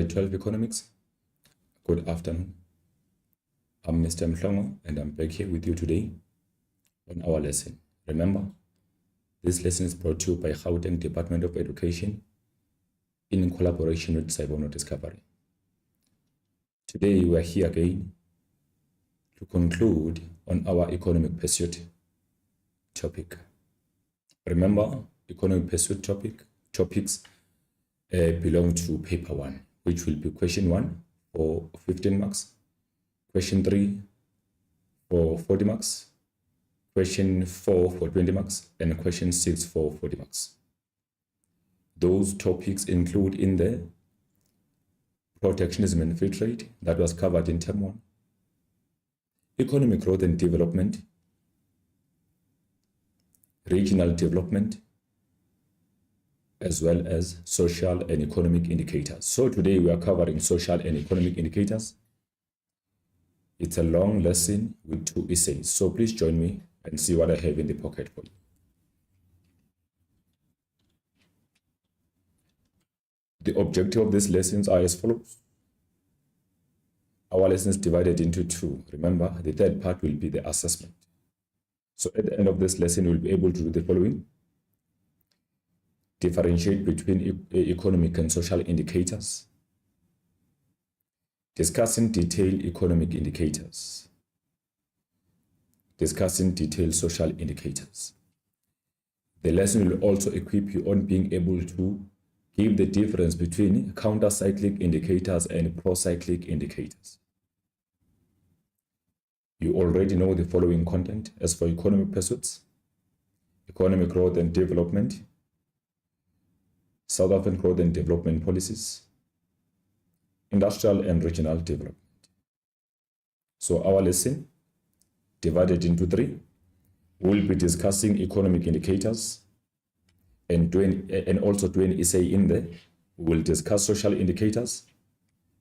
Grade 12 Economics. Good afternoon. I'm Mr. Mhlongo and I'm back here with you today on our lesson. Remember, this lesson is brought to you by Gauteng Department of Education in collaboration with Saibono Discovery. Today we are here again to conclude on our economic pursuit topic. Remember, economic pursuit topics belong to paper 1, which will be question 1 for 15 marks, question 3 for 40 marks, question 4 for 20 marks, and question 6 for 40 marks. Those topics include in the protectionism and free trade, that was covered in term 1, economic growth and development, regional development, as well as social and economic indicators. So today we are covering social and economic indicators. It's a long lesson with 2 essays. So please join me and see what I have in the pocket for you. The objective of these lessons are as follows. Our lesson is divided into 2. Remember, the third part will be the assessment. So at the end of this lesson, we'll be able to do the following. Differentiate between economic and social indicators. Discussing detailed economic indicators. Discussing detailed social indicators. The lesson will also equip you on being able to give the difference between counter-cyclic indicators and pro-cyclic indicators. You already know the following content. As for economic pursuits, economic growth and development, South African growth and development policies, industrial and regional development. So our lesson, divided into 3, we'll be discussing economic indicators and also do an essay in there. We'll discuss social indicators.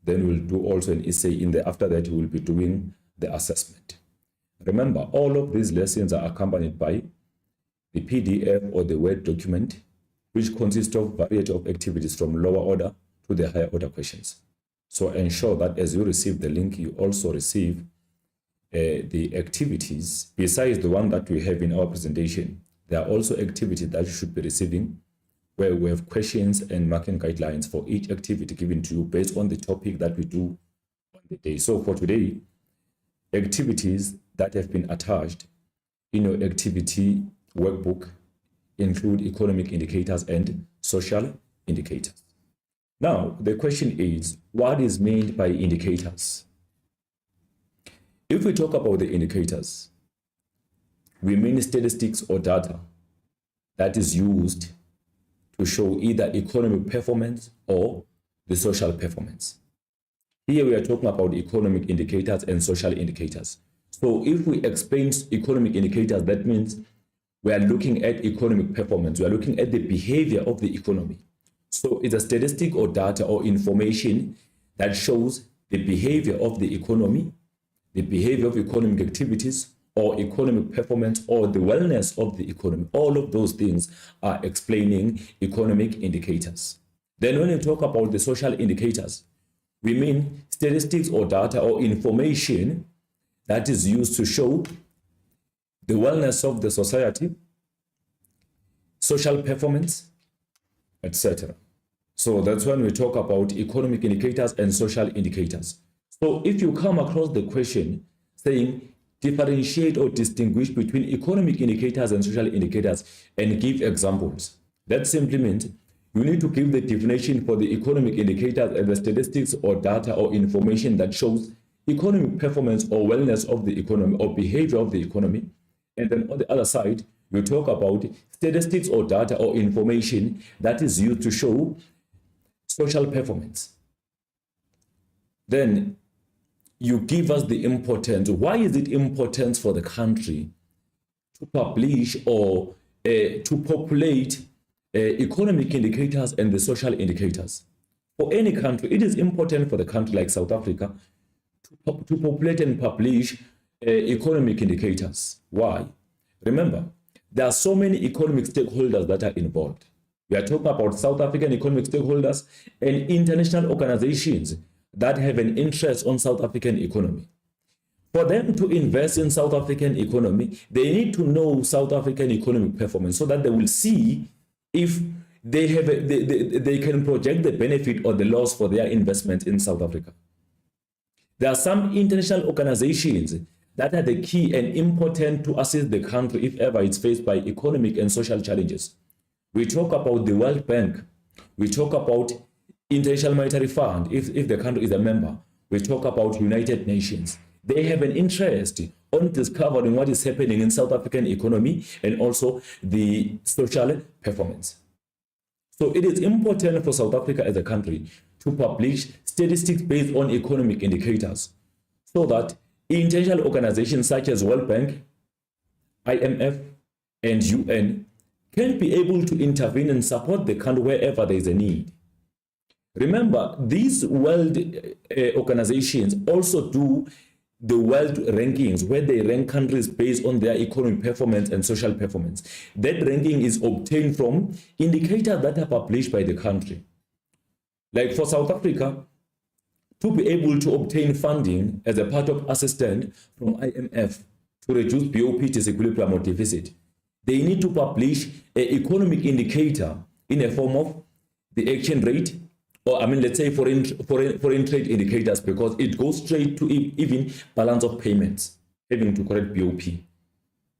Then we'll do also an essay in there. After that, we'll be doing the assessment. Remember, all of these lessons are accompanied by the PDF or the Word document, which consists of a variety of activities from lower order to the higher order questions. So ensure that as you receive the link, you also receive the activities. Besides the one that we have in our presentation, there are also activities that you should be receiving where we have questions and marking guidelines for each activity given to you based on the topic that we do on the day. So for today, activities that have been attached in your activity workbook include economic indicators and social indicators. Now, the question is, what is meant by indicators? If we talk about the indicators, we mean statistics or data that is used to show either economic performance or the social performance. Here we are talking about economic indicators and social indicators. So if we explain economic indicators, that means we are looking at economic performance. We are looking at the behavior of the economy. So it's a statistic or data or information that shows the behavior of the economy, the behavior of economic activities, or economic performance, or the wellness of the economy. All of those things are explaining economic indicators. Then when we talk about the social indicators, we mean statistics or data or information that is used to show the wellness of the society, social performance, etc. So that's when we talk about economic indicators and social indicators. So if you come across the question saying differentiate or distinguish between economic indicators and social indicators and give examples, that simply means you need to give the definition for the economic indicators and the statistics or data or information that shows economic performance or wellness of the economy or behavior of the economy. And then on the other side, you talk about statistics or data or information that is used to show social performance. Then you give us the importance. Why is it important for the country to publish or to populate economic indicators and the social indicators? For any country, it is important for the country like South Africa to populate and publish economic indicators. Why? Remember, there are so many economic stakeholders that are involved. We are talking about South African economic stakeholders and international organizations that have an interest on South African economy. For them to invest in South African economy, they need to know South African economic performance so that they will see if they have they can project the benefit or the loss for their investment in South Africa. There are some international organizations that are the key and important to assist the country if ever it's faced by economic and social challenges. We talk about the World Bank. We talk about International Monetary Fund, if the country is a member. We talk about United Nations. They have an interest on discovering what is happening in South African economy and also the social performance. So it is important for South Africa as a country to publish statistics based on economic indicators so that international organizations such as World Bank, IMF, and UN can be able to intervene and support the country wherever there is a need. Remember, these world organizations also do the world rankings where they rank countries based on their economic performance and social performance. That ranking is obtained from indicators that are published by the country. Like for South Africa, to be able to obtain funding as a part of assistance from IMF to reduce BOP disequilibrium or deficit, they need to publish an economic indicator in a form of the exchange rate, or let's say foreign trade indicators, because it goes straight to even balance of payments, having to correct BOP.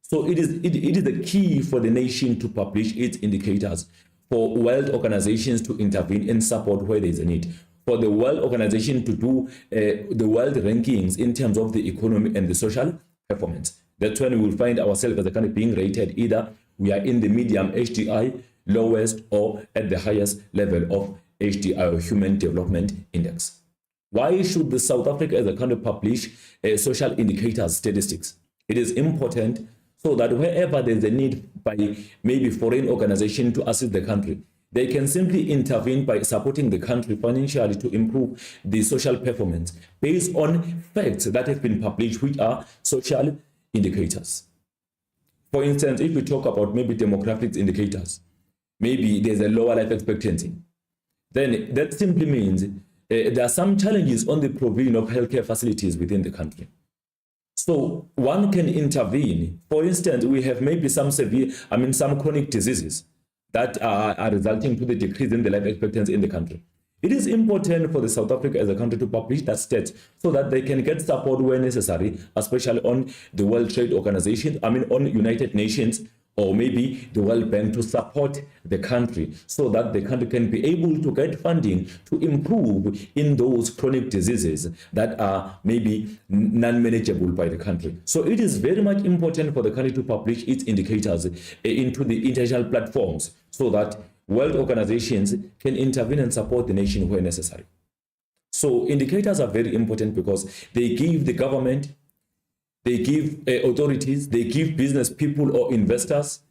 So it is the key for the nation to publish its indicators, for world organizations to intervene and support where there is a need, for the world organization to do the world rankings in terms of the economy and the social performance. That's when we will find ourselves as a country being rated either we are in the medium HDI, lowest, or at the highest level of HDI, or Human Development Index. Why should the South Africa as a country publish social indicators statistics? It is important so that wherever there's a need by maybe foreign organization to assist the country, they can simply intervene by supporting the country financially to improve the social performance based on facts that have been published, which are social indicators. For instance, if we talk about maybe demographics indicators, maybe there's a lower life expectancy, then that simply means there are some challenges on the provision of healthcare facilities within the country. So one can intervene. For instance, we have maybe some some chronic diseases that are resulting to the decrease in the life expectancy in the country. It is important for the South Africa as a country to publish that stats so that they can get support where necessary, especially on the World Trade Organization, on United Nations, or maybe the World Bank, to support the country so that the country can be able to get funding to improve in those chronic diseases that are maybe non-manageable by the country. So it is very much important for the country to publish its indicators into the international platforms so that world organizations can intervene and support the nation where necessary. So indicators are very important because they give the government, they give authorities, they give business people or investors,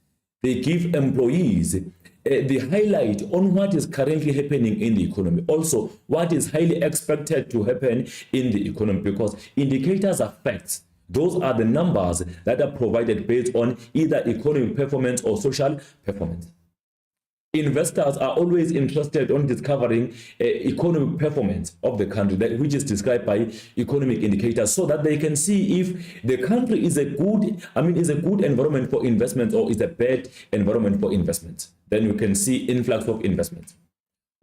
they give employees the highlight on what is currently happening in the economy. Also, what is highly expected to happen in the economy, because indicators are facts. Those are the numbers that are provided based on either economic performance or social performance. Investors are always interested in discovering economic performance of the country, which is described by economic indicators, so that they can see if the country is a good, is a good environment for investment or is a bad environment for investment. Then you can see influx of investment.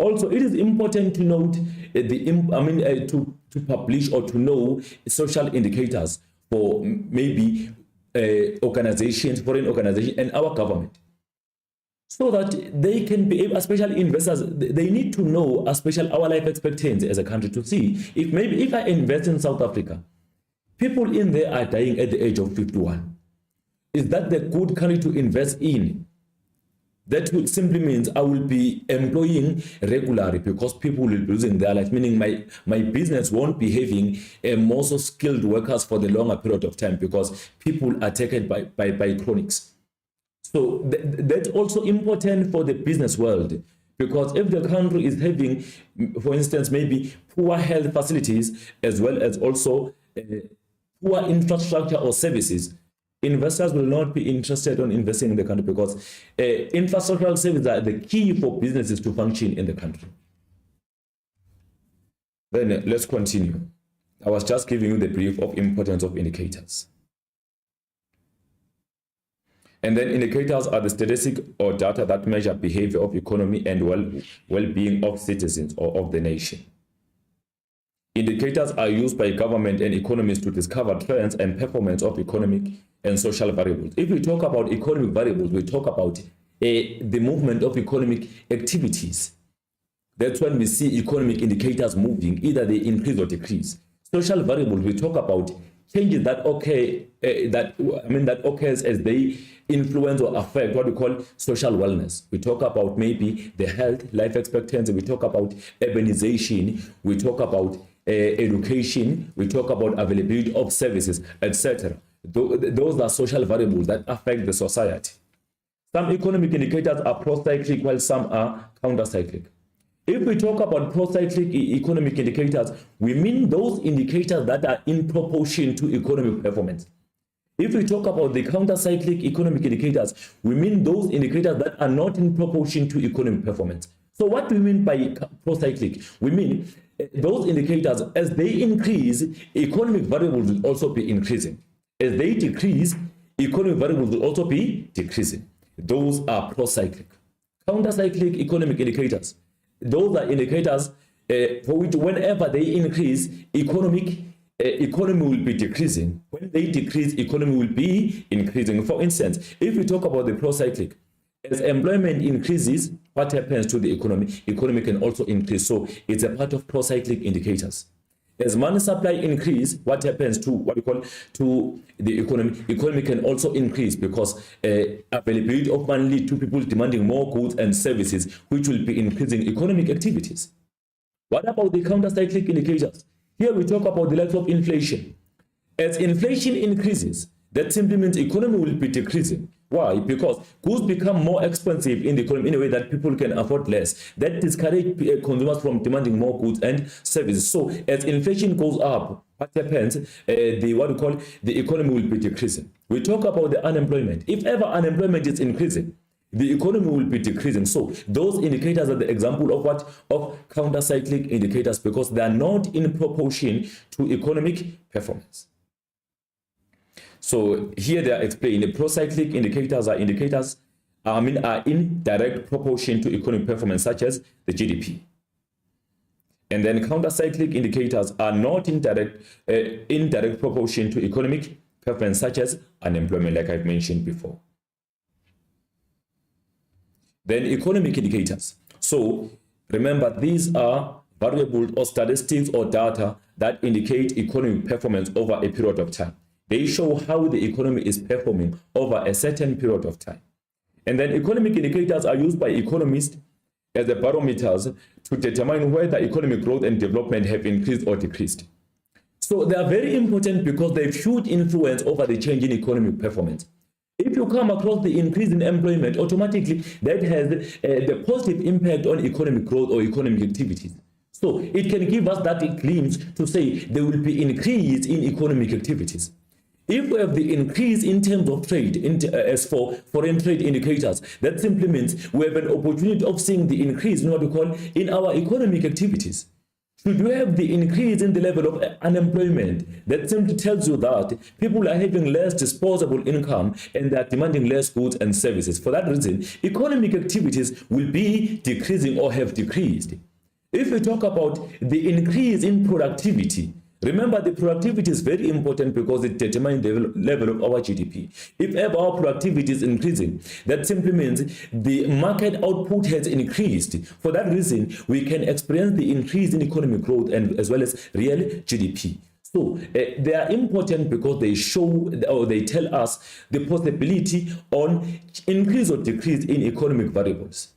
Also, it is important to note to publish or to know social indicators for maybe organizations, foreign organizations, and our government, so that they can be able, especially investors, they need to know, especially our life expectancy as a country, to see if I invest in South Africa, people in there are dying at the age of 51. Is that the good country to invest in? That will simply means I will be employing regularly because people will be losing their life, meaning my business won't be having more so skilled workers for the longer period of time because people are taken by chronics. So that's also important for the business world, because if the country is having, for instance, maybe poor health facilities as well as also poor infrastructure or services, investors will not be interested in investing in the country because infrastructural services are the key for businesses to function in the country. Then let's continue. I was just giving you the brief of importance of indicators. And then indicators are the statistic or data that measure behavior of economy and well-being of citizens or of the nation. Indicators are used by government and economists to discover trends and performance of economic and social variables. If we talk about economic variables, we talk about the movement of economic activities. That's when we see economic indicators moving, either they increase or decrease. Social variables, we talk about changes that occurs as they influence or affect what we call social wellness. We talk about maybe the health, life expectancy, we talk about urbanization, we talk about education, we talk about availability of services, etc. Those are social variables that affect the society. Some economic indicators are pro-cyclic while some are counter-cyclic. If we talk about pro-cyclic economic indicators, we mean those indicators that are in proportion to economic performance. If we talk about the counter-cyclic economic indicators, we mean those indicators that are not in proportion to economic performance. So what do we mean by pro-cyclic? We mean those indicators, as they increase, economic variables will also be increasing. As they decrease, economic variables will also be decreasing. Those are pro-cyclic. Counter-cyclic economic indicators, those are indicators for which whenever they increase, economy will be decreasing. When they decrease, economy will be increasing. For instance, if we talk about the pro-cyclic, as employment increases, what happens to the economy? Economy can also increase. So it's a part of pro-cyclic indicators. As money supply increase, what happens to what we call to the economy? Economy can also increase because availability of money leads to people demanding more goods and services, which will be increasing economic activities. What about the counter-cyclic indicators? Here we talk about the level of inflation. As inflation increases, that simply means economy will be decreasing. Why? Because goods become more expensive in the economy in a way that people can afford less. That discourages consumers from demanding more goods and services. So as inflation goes up, what happens? The economy will be decreasing. We talk about the unemployment. If ever unemployment is increasing, the economy will be decreasing. So those indicators are the example of what? Of counter-cyclic indicators, because they are not in proportion to economic performance. So here they are explained. The pro-cyclic indicators are in direct proportion to economic performance, such as the GDP. And then counter-cyclic indicators are not in direct proportion to economic performance, such as unemployment, like I've mentioned before. Then economic indicators. So remember, these are variables or statistics or data that indicate economic performance over a period of time. They show how the economy is performing over a certain period of time. And then economic indicators are used by economists as the barometers to determine whether economic growth and development have increased or decreased. So they are very important because they have huge influence over the change in economic performance. If you come across the increase in employment, automatically that has the positive impact on economic growth or economic activities. So it can give us that glimpse to say there will be increase in economic activities. If we have the increase in terms of trade, as for foreign trade indicators, that simply means we have an opportunity of seeing the increase in what we call in our economic activities. Should we have the increase in the level of unemployment, that simply tells you that people are having less disposable income and they are demanding less goods and services. For that reason, economic activities will be decreasing or have decreased. If we talk about the increase in productivity, remember, the productivity is very important because it determines the level of our GDP. If ever our productivity is increasing, that simply means the market output has increased. For that reason, we can experience the increase in economic growth and as well as real GDP. So they are important because they show or they tell us the possibility on increase or decrease in economic variables.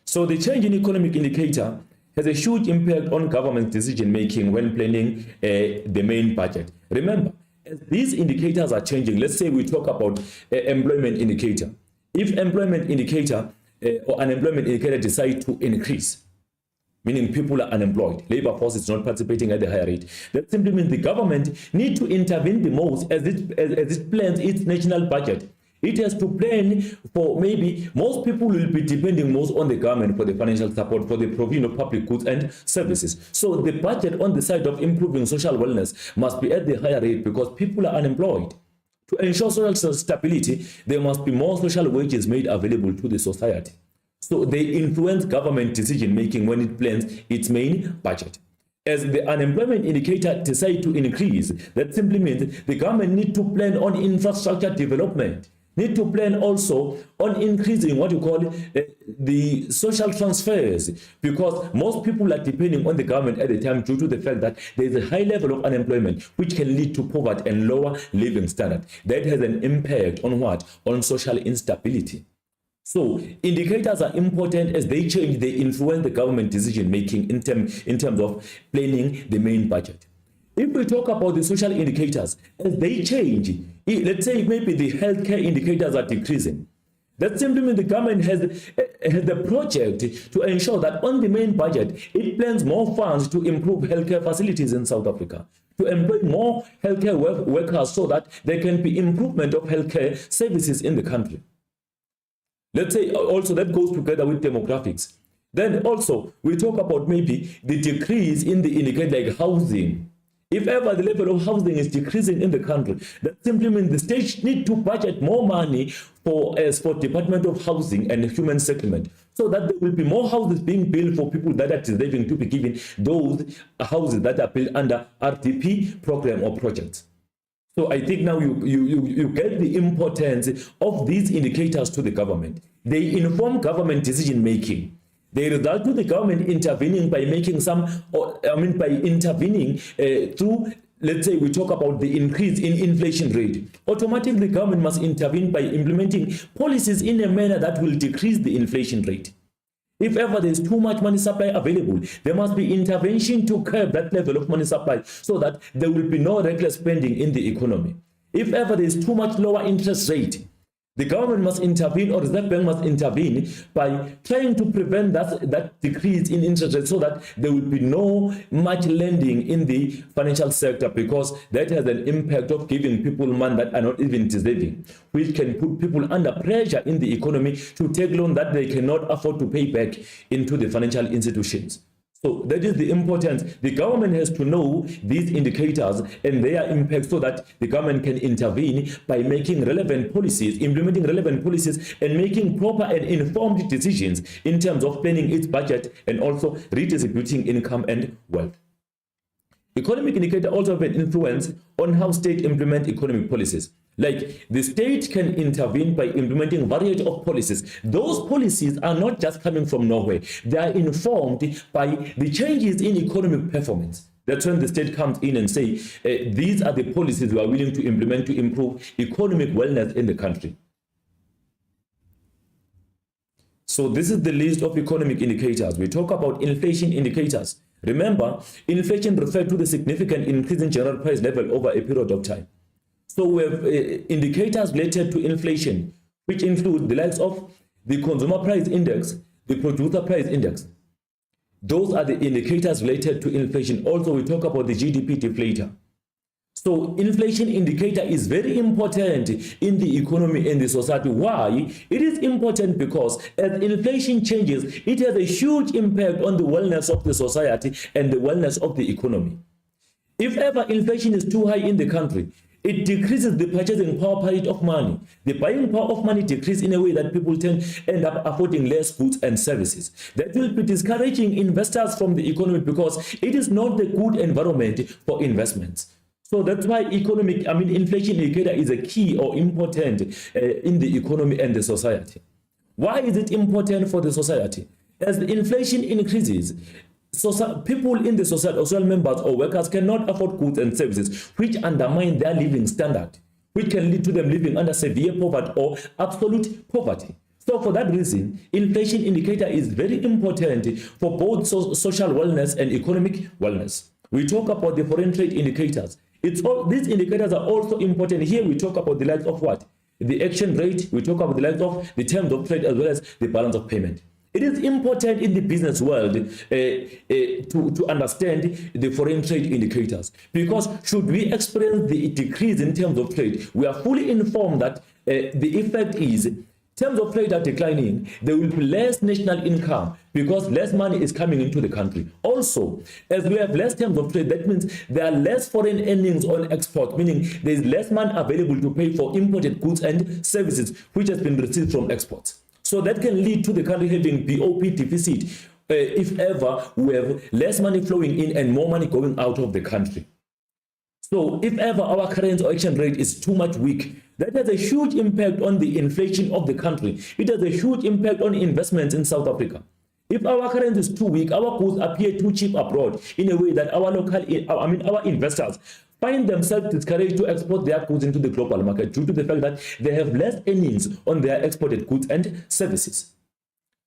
So the change in economic indicator has a huge impact on government decision-making when planning the main budget. Remember, as these indicators are changing, let's say we talk about employment indicator. If employment indicator or unemployment indicator decide to increase, meaning people are unemployed, labor force is not participating at the higher rate. That simply means the government needs to intervene the most as it plans its national budget. It has to plan for, maybe most people will be depending most on the government for the financial support for the provision of public goods and services. So the budget on the side of improving social wellness must be at the higher rate because people are unemployed. To ensure social stability, there must be more social wages made available to the society. So they influence government decision making when it plans its main budget. As the unemployment indicator decides to increase, that simply means the government needs to plan on infrastructure development, need to plan also on increasing what you call the social transfers, because most people are depending on the government at the time due to the fact that there is a high level of unemployment which can lead to poverty and lower living standard. That has an impact on what? On social instability. So indicators are important as they change, they influence the government decision making in terms of planning the main budget. If we talk about the social indicators, as they change, let's say maybe the healthcare indicators are decreasing. That simply means the government has the project to ensure that on the main budget, it plans more funds to improve healthcare facilities in South Africa, to employ more healthcare workers so that there can be improvement of healthcare services in the country. Let's say also that goes together with demographics. Then also we talk about maybe the decrease in the indicator like housing. If ever the level of housing is decreasing in the country, that simply means the state need to budget more money for Department of Housing and Human Settlement, so that there will be more houses being built for people that are deserving to be given those houses that are built under RDP program or projects. So I think now you get the importance of these indicators to the government. They inform government decision making. They result to the government intervening by making by intervening through, let's say we talk about the increase in inflation rate. Automatically the government must intervene by implementing policies in a manner that will decrease the inflation rate. If ever there is too much money supply available, there must be intervention to curb that level of money supply so that there will be no reckless spending in the economy. If ever there is too much lower interest rate, the government must intervene, or the Reserve Bank must intervene by trying to prevent that decrease in interest rate so that there will be no much lending in the financial sector, because that has an impact of giving people money that are not even deserving, which can put people under pressure in the economy to take loans that they cannot afford to pay back into the financial institutions. So that is the importance. The government has to know these indicators and their impact so that the government can intervene by making relevant policies, implementing relevant policies, and making proper and informed decisions in terms of planning its budget and also redistributing income and wealth. Economic indicators also have an influence on how state implement economic policies. Like the state can intervene by implementing a variety of policies. Those policies are not just coming from nowhere. They are informed by the changes in economic performance. That's when the state comes in and say, these are the policies we are willing to implement to improve economic wellness in the country. So this is the list of economic indicators. We talk about inflation indicators. Remember, inflation refers to the significant increase in general price level over a period of time. So we have indicators related to inflation, which include the likes of the consumer price index, the producer price index. Those are the indicators related to inflation. Also, we talk about the GDP deflator. So inflation indicator is very important in the economy and the society. Why? It is important because as inflation changes, it has a huge impact on the wellness of the society and the wellness of the economy. If ever inflation is too high in the country, it decreases the purchasing power of money. The buying power of money decreases in a way that people end up affording less goods and services. That will be discouraging investors from the economy because it is not the good environment for investments. So that's why inflation indicator is a key or important in the economy and the society. Why is it important for the society? As the inflation increases, people in the society, social members or workers cannot afford goods and services, which undermine their living standard, which can lead to them living under severe poverty or absolute poverty. So for that reason, inflation indicator is very important for both social wellness and economic wellness. We talk about the foreign trade indicators. These indicators are also important. Here we talk about the likes of what? The exchange rate. We talk about the likes of the terms of trade as well as the balance of payment. It is important in the business world to understand the foreign trade indicators, because should we experience the decrease in terms of trade, we are fully informed that the effect is terms of trade are declining, there will be less national income because less money is coming into the country. Also, as we have less terms of trade, that means there are less foreign earnings on export, meaning there is less money available to pay for imported goods and services which has been received from exports. So that can lead to the country having BOP deficit if ever we have less money flowing in and more money going out of the country. So if ever our currency or exchange rate is too much weak, that has a huge impact on the inflation of the country. It has a huge impact on investments in South Africa. If our currency is too weak, our goods appear too cheap abroad in a way that our investors find themselves discouraged to export their goods into the global market due to the fact that they have less earnings on their exported goods and services.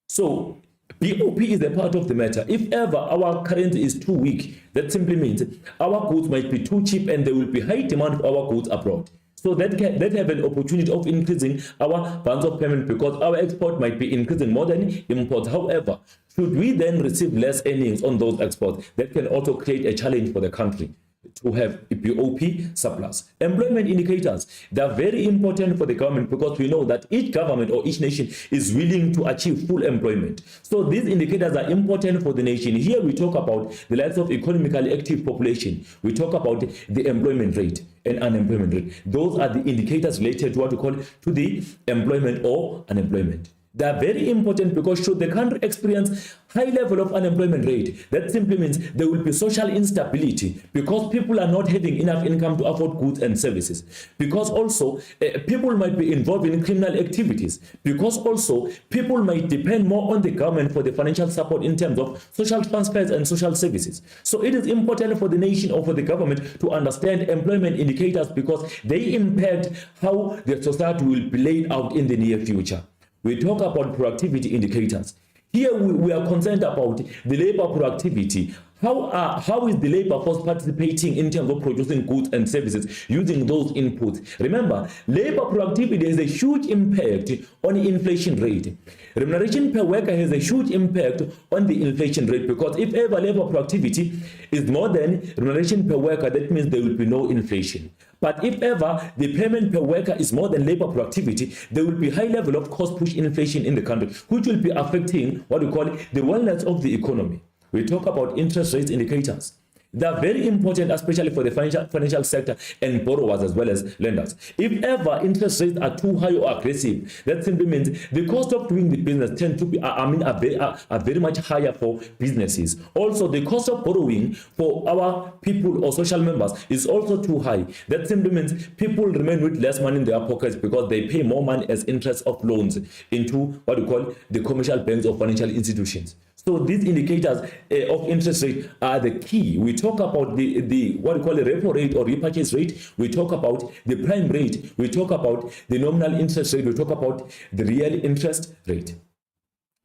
So BOP is a part of the matter. If ever our currency is too weak, that simply means our goods might be too cheap and there will be high demand for our goods abroad. So that have an opportunity of increasing our balance of payment because our export might be increasing more than imports. However, should we then receive less earnings on those exports, that can also create a challenge for the country to have a BOP surplus. Employment indicators, they are very important for the government because we know that each government or each nation is willing to achieve full employment. So these indicators are important for the nation. Here we talk about the likes of economically active population. We talk about the employment rate and unemployment rate. Those are the indicators related to what we call to the employment or unemployment. They are very important because should the country experience high level of unemployment rate, that simply means there will be social instability because people are not having enough income to afford goods and services. Because also people might be involved in criminal activities. Because also people might depend more on the government for the financial support in terms of social transfers and social services. So it is important for the nation or for the government to understand employment indicators because they impact how the society will be laid out in the near future. We talk about productivity indicators. Here we are concerned about the labor productivity. How is the labor force participating in terms of producing goods and services using those inputs? Remember, labor productivity has a huge impact on the inflation rate. Remuneration per worker has a huge impact on the inflation rate because if ever labor productivity is more than remuneration per worker, that means there will be no inflation. But if ever the payment per worker is more than labor productivity, there will be high level of cost push inflation in the country, which will be affecting what we call the wellness of the economy. We talk about interest rates indicators. They are very important, especially for the financial sector and borrowers as well as lenders. If ever interest rates are too high or aggressive, that simply means the cost of doing the business tend to be, are very much higher for businesses. Also, the cost of borrowing for our people or social members is also too high. That simply means people remain with less money in their pockets because they pay more money as interest of loans into what we call the commercial banks or financial institutions. So these indicators of interest rate are the key. We talk about the what we call the repo rate or repurchase rate. We talk about the prime rate. We talk about the nominal interest rate. We talk about the real interest rate.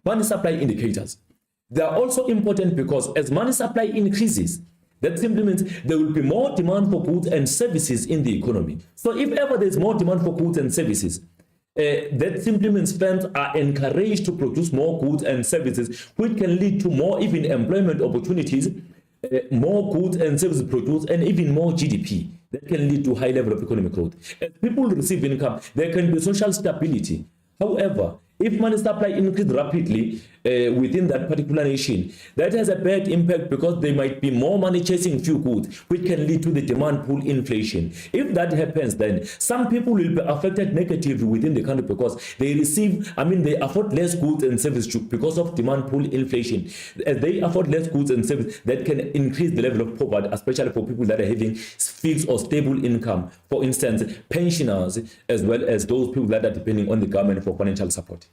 Money supply indicators. They are also important because as money supply increases, that simply means there will be more demand for goods and services in the economy. So if ever there's more demand for goods and services, that simply means firms are encouraged to produce more goods and services, which can lead to more even employment opportunities, more goods and services produced, and even more GDP. That can lead to high level of economic growth. As people receive income, there can be social stability. However, if money supply increases rapidly within that particular nation, that has a bad impact because there might be more money chasing few goods, which can lead to the demand pull inflation. If that happens, then some people will be affected negatively within the country because they receive, they afford less goods and services because of demand pull inflation. As they afford less goods and services, that can increase the level of poverty, especially for people that are having fixed or stable income. For instance, pensioners, as well as those people that are depending on the government for financial support.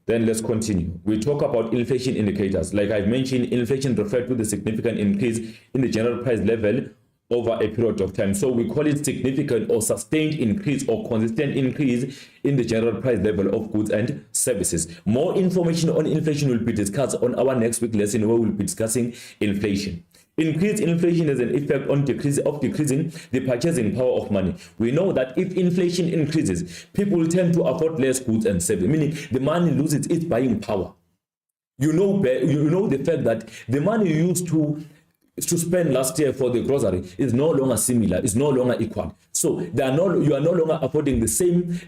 Then let's continue. We talk about inflation indicators. Like I've mentioned, inflation refers to the significant increase in the general price level over a period of time. So we call it significant or sustained increase or consistent increase in the general price level of goods and services. More information on inflation will be discussed on our next week lesson where we'll be discussing inflation. Increased inflation has an effect on decreasing the purchasing power of money. We know that if inflation increases, people tend to afford less goods and services, meaning the money loses its buying power. You know the fact that the money you used to spend last year for the grocery is no longer similar, is no longer equal. So you are no longer affording the same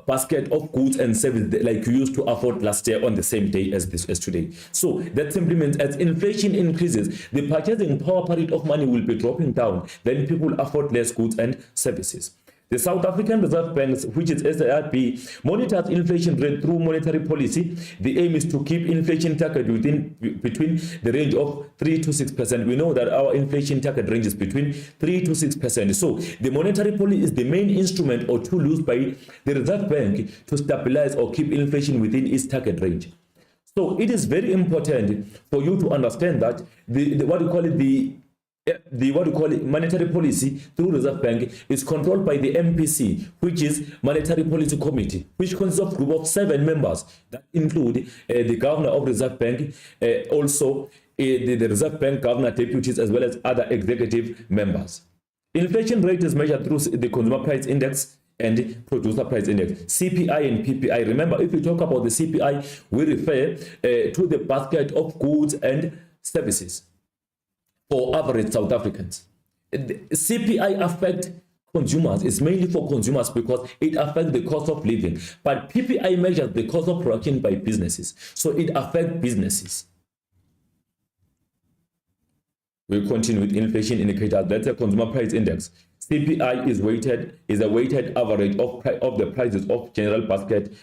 basket of goods and services like you used to afford last year on the same day as today. So that simply means as inflation increases, the purchasing power parity of money will be dropping down. Then people afford less goods and services. The South African Reserve Bank, which is SARB, monitors inflation rate through monetary policy. The aim is to keep inflation target between the range of 3 to 6%. We know that our inflation target range is between 3 to 6%. So the monetary policy is the main instrument or tool used by the Reserve Bank to stabilize or keep inflation within its target range. So it is very important for you to understand that the monetary policy through Reserve Bank is controlled by the MPC, which is Monetary Policy Committee, which consists of a group of 7 members that include the Governor of Reserve Bank, also the Reserve Bank Governor deputies, as well as other executive members. Inflation rate is measured through the Consumer Price Index and Producer Price Index, CPI and PPI. Remember, if we talk about the CPI, we refer to the basket of goods and services for average South Africans. The CPI affects consumers. It's mainly for consumers because it affects the cost of living. But PPI measures the cost of production by businesses. So it affects businesses. We'll continue with inflation indicators. That's a Consumer Price Index. CPI is a weighted average of the prices of general basket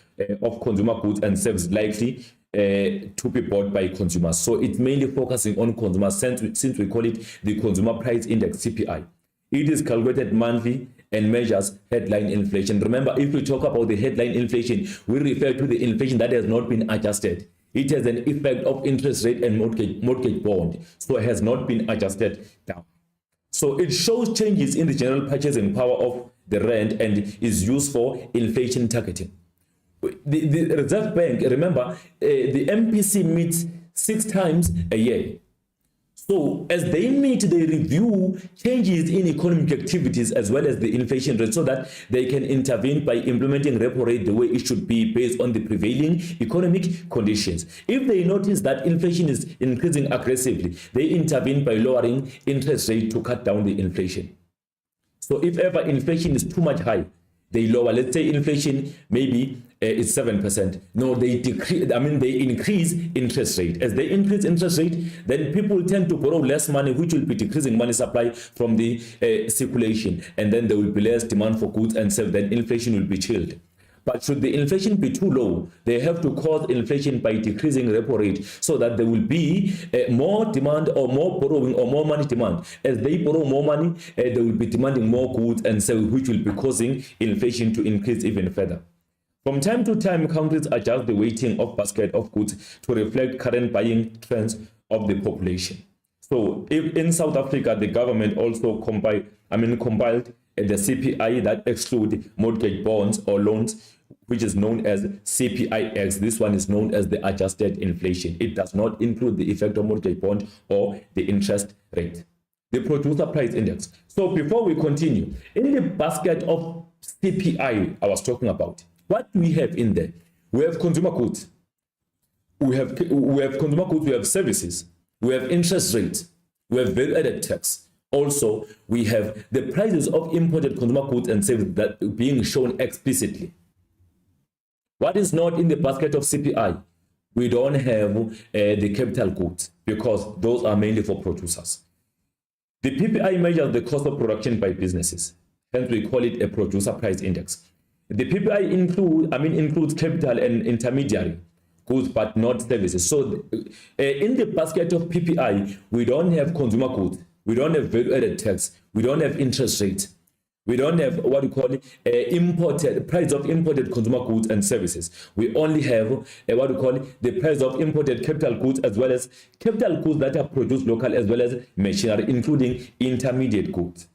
of consumer goods and services likely to be bought by consumers. So it's mainly focusing on consumers since we call it the Consumer Price Index, CPI. It is calculated monthly and measures headline inflation. Remember, if we talk about the headline inflation, we refer to the inflation that has not been adjusted. It has an effect of interest rate and mortgage bond, so it has not been adjusted down. So it shows changes in the general purchasing power of the rand and is used for inflation targeting. The Reserve Bank, remember, the MPC meets 6 times a year. So as they meet, they review changes in economic activities as well as the inflation rate so that they can intervene by implementing repo rate the way it should be based on the prevailing economic conditions. If they notice that inflation is increasing aggressively, they intervene by lowering interest rate to cut down the inflation. So if ever inflation is too much high, they lower. Let's say inflation maybe is 7%. No, they increase interest rate. As they increase interest rate, then people tend to borrow less money, which will be decreasing money supply from the circulation, and then there will be less demand for goods and services. Then inflation will be chilled. But should the inflation be too low, they have to cause inflation by decreasing repo rate so that there will be more demand or more borrowing or more money demand. As they borrow more money, they will be demanding more goods and services, which will be causing inflation to increase even further. From time to time, countries adjust the weighting of basket of goods to reflect current buying trends of the population. So if in South Africa, the government also compiled the CPI that exclude mortgage bonds or loans, which is known as CPIX. This one is known as the adjusted inflation. It does not include the effect of mortgage bond or the interest rate. The Producer Price Index. So before we continue, in the basket of CPI I was talking about, what do we have in there? We have consumer goods. We have consumer goods, we have services, we have interest rates, we have value-added tax. Also, we have the prices of imported consumer goods and services that being shown explicitly. What is not in the basket of CPI? We don't have the capital goods because those are mainly for producers. The PPI measures the cost of production by businesses. Hence, we call it a Producer Price Index. The PPI includes capital and intermediary goods, but not services. So in the basket of PPI, we don't have consumer goods. We don't have value-added tax. We don't have interest rates. We don't have what we call price of imported consumer goods and services. We only have the price of imported capital goods as well as capital goods that are produced local as well as machinery, including intermediate goods.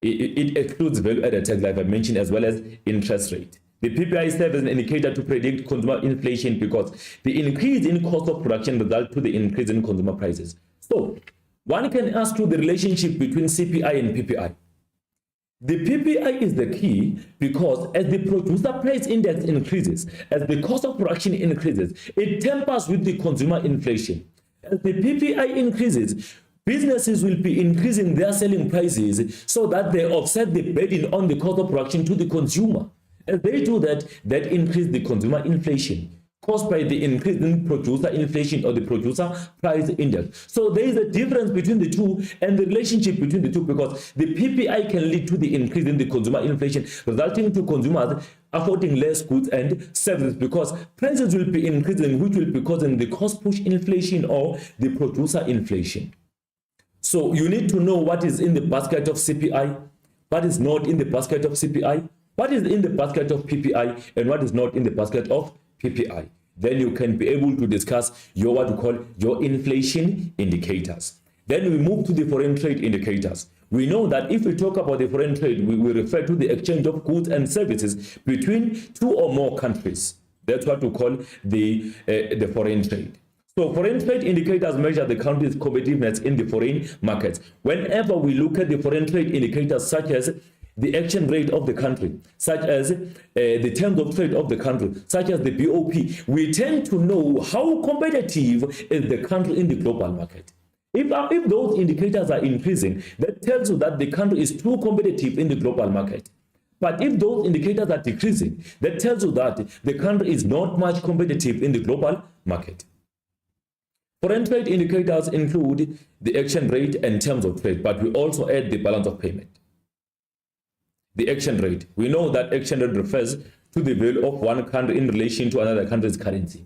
It excludes value-added tax, like I mentioned, as well as interest rate. The PPI serves as an indicator to predict consumer inflation because the increase in cost of production results to the increase in consumer prices. So one can ask you the relationship between CPI and PPI. The PPI is the key because as the producer price index increases, as the cost of production increases, it tempers with the consumer inflation. As the PPI increases, businesses will be increasing their selling prices so that they offset the burden on the cost of production to the consumer. As they do that, that increases the consumer inflation caused by the increase in producer inflation or the producer price index. So there is a difference between the two and the relationship between the two, because the PPI can lead to the increase in the consumer inflation, resulting to consumers affording less goods and services, because prices will be increasing, which will be causing the cost push inflation or the producer inflation. So you need to know what is in the basket of CPI, what is not in the basket of CPI, what is in the basket of PPI, and what is not in the basket of PPI. Then you can be able to discuss your what we call your inflation indicators. Then we move to the foreign trade indicators. We know that if we talk about the foreign trade, we refer to the exchange of goods and services between two or more countries. That's what we call the foreign trade. So foreign trade indicators measure the country's competitiveness in the foreign markets. Whenever we look at the foreign trade indicators such as the exchange rate of the country, such as the terms of trade of the country, such as the BOP, we tend to know how competitive is the country in the global market. If those indicators are increasing, that tells you that the country is too competitive in the global market. But if those indicators are decreasing, that tells you that the country is not much competitive in the global market. Foreign trade indicators include the exchange rate and terms of trade, but we also add the balance of payment. The exchange rate. We know that exchange rate refers to the value of one country in relation to another country's currency.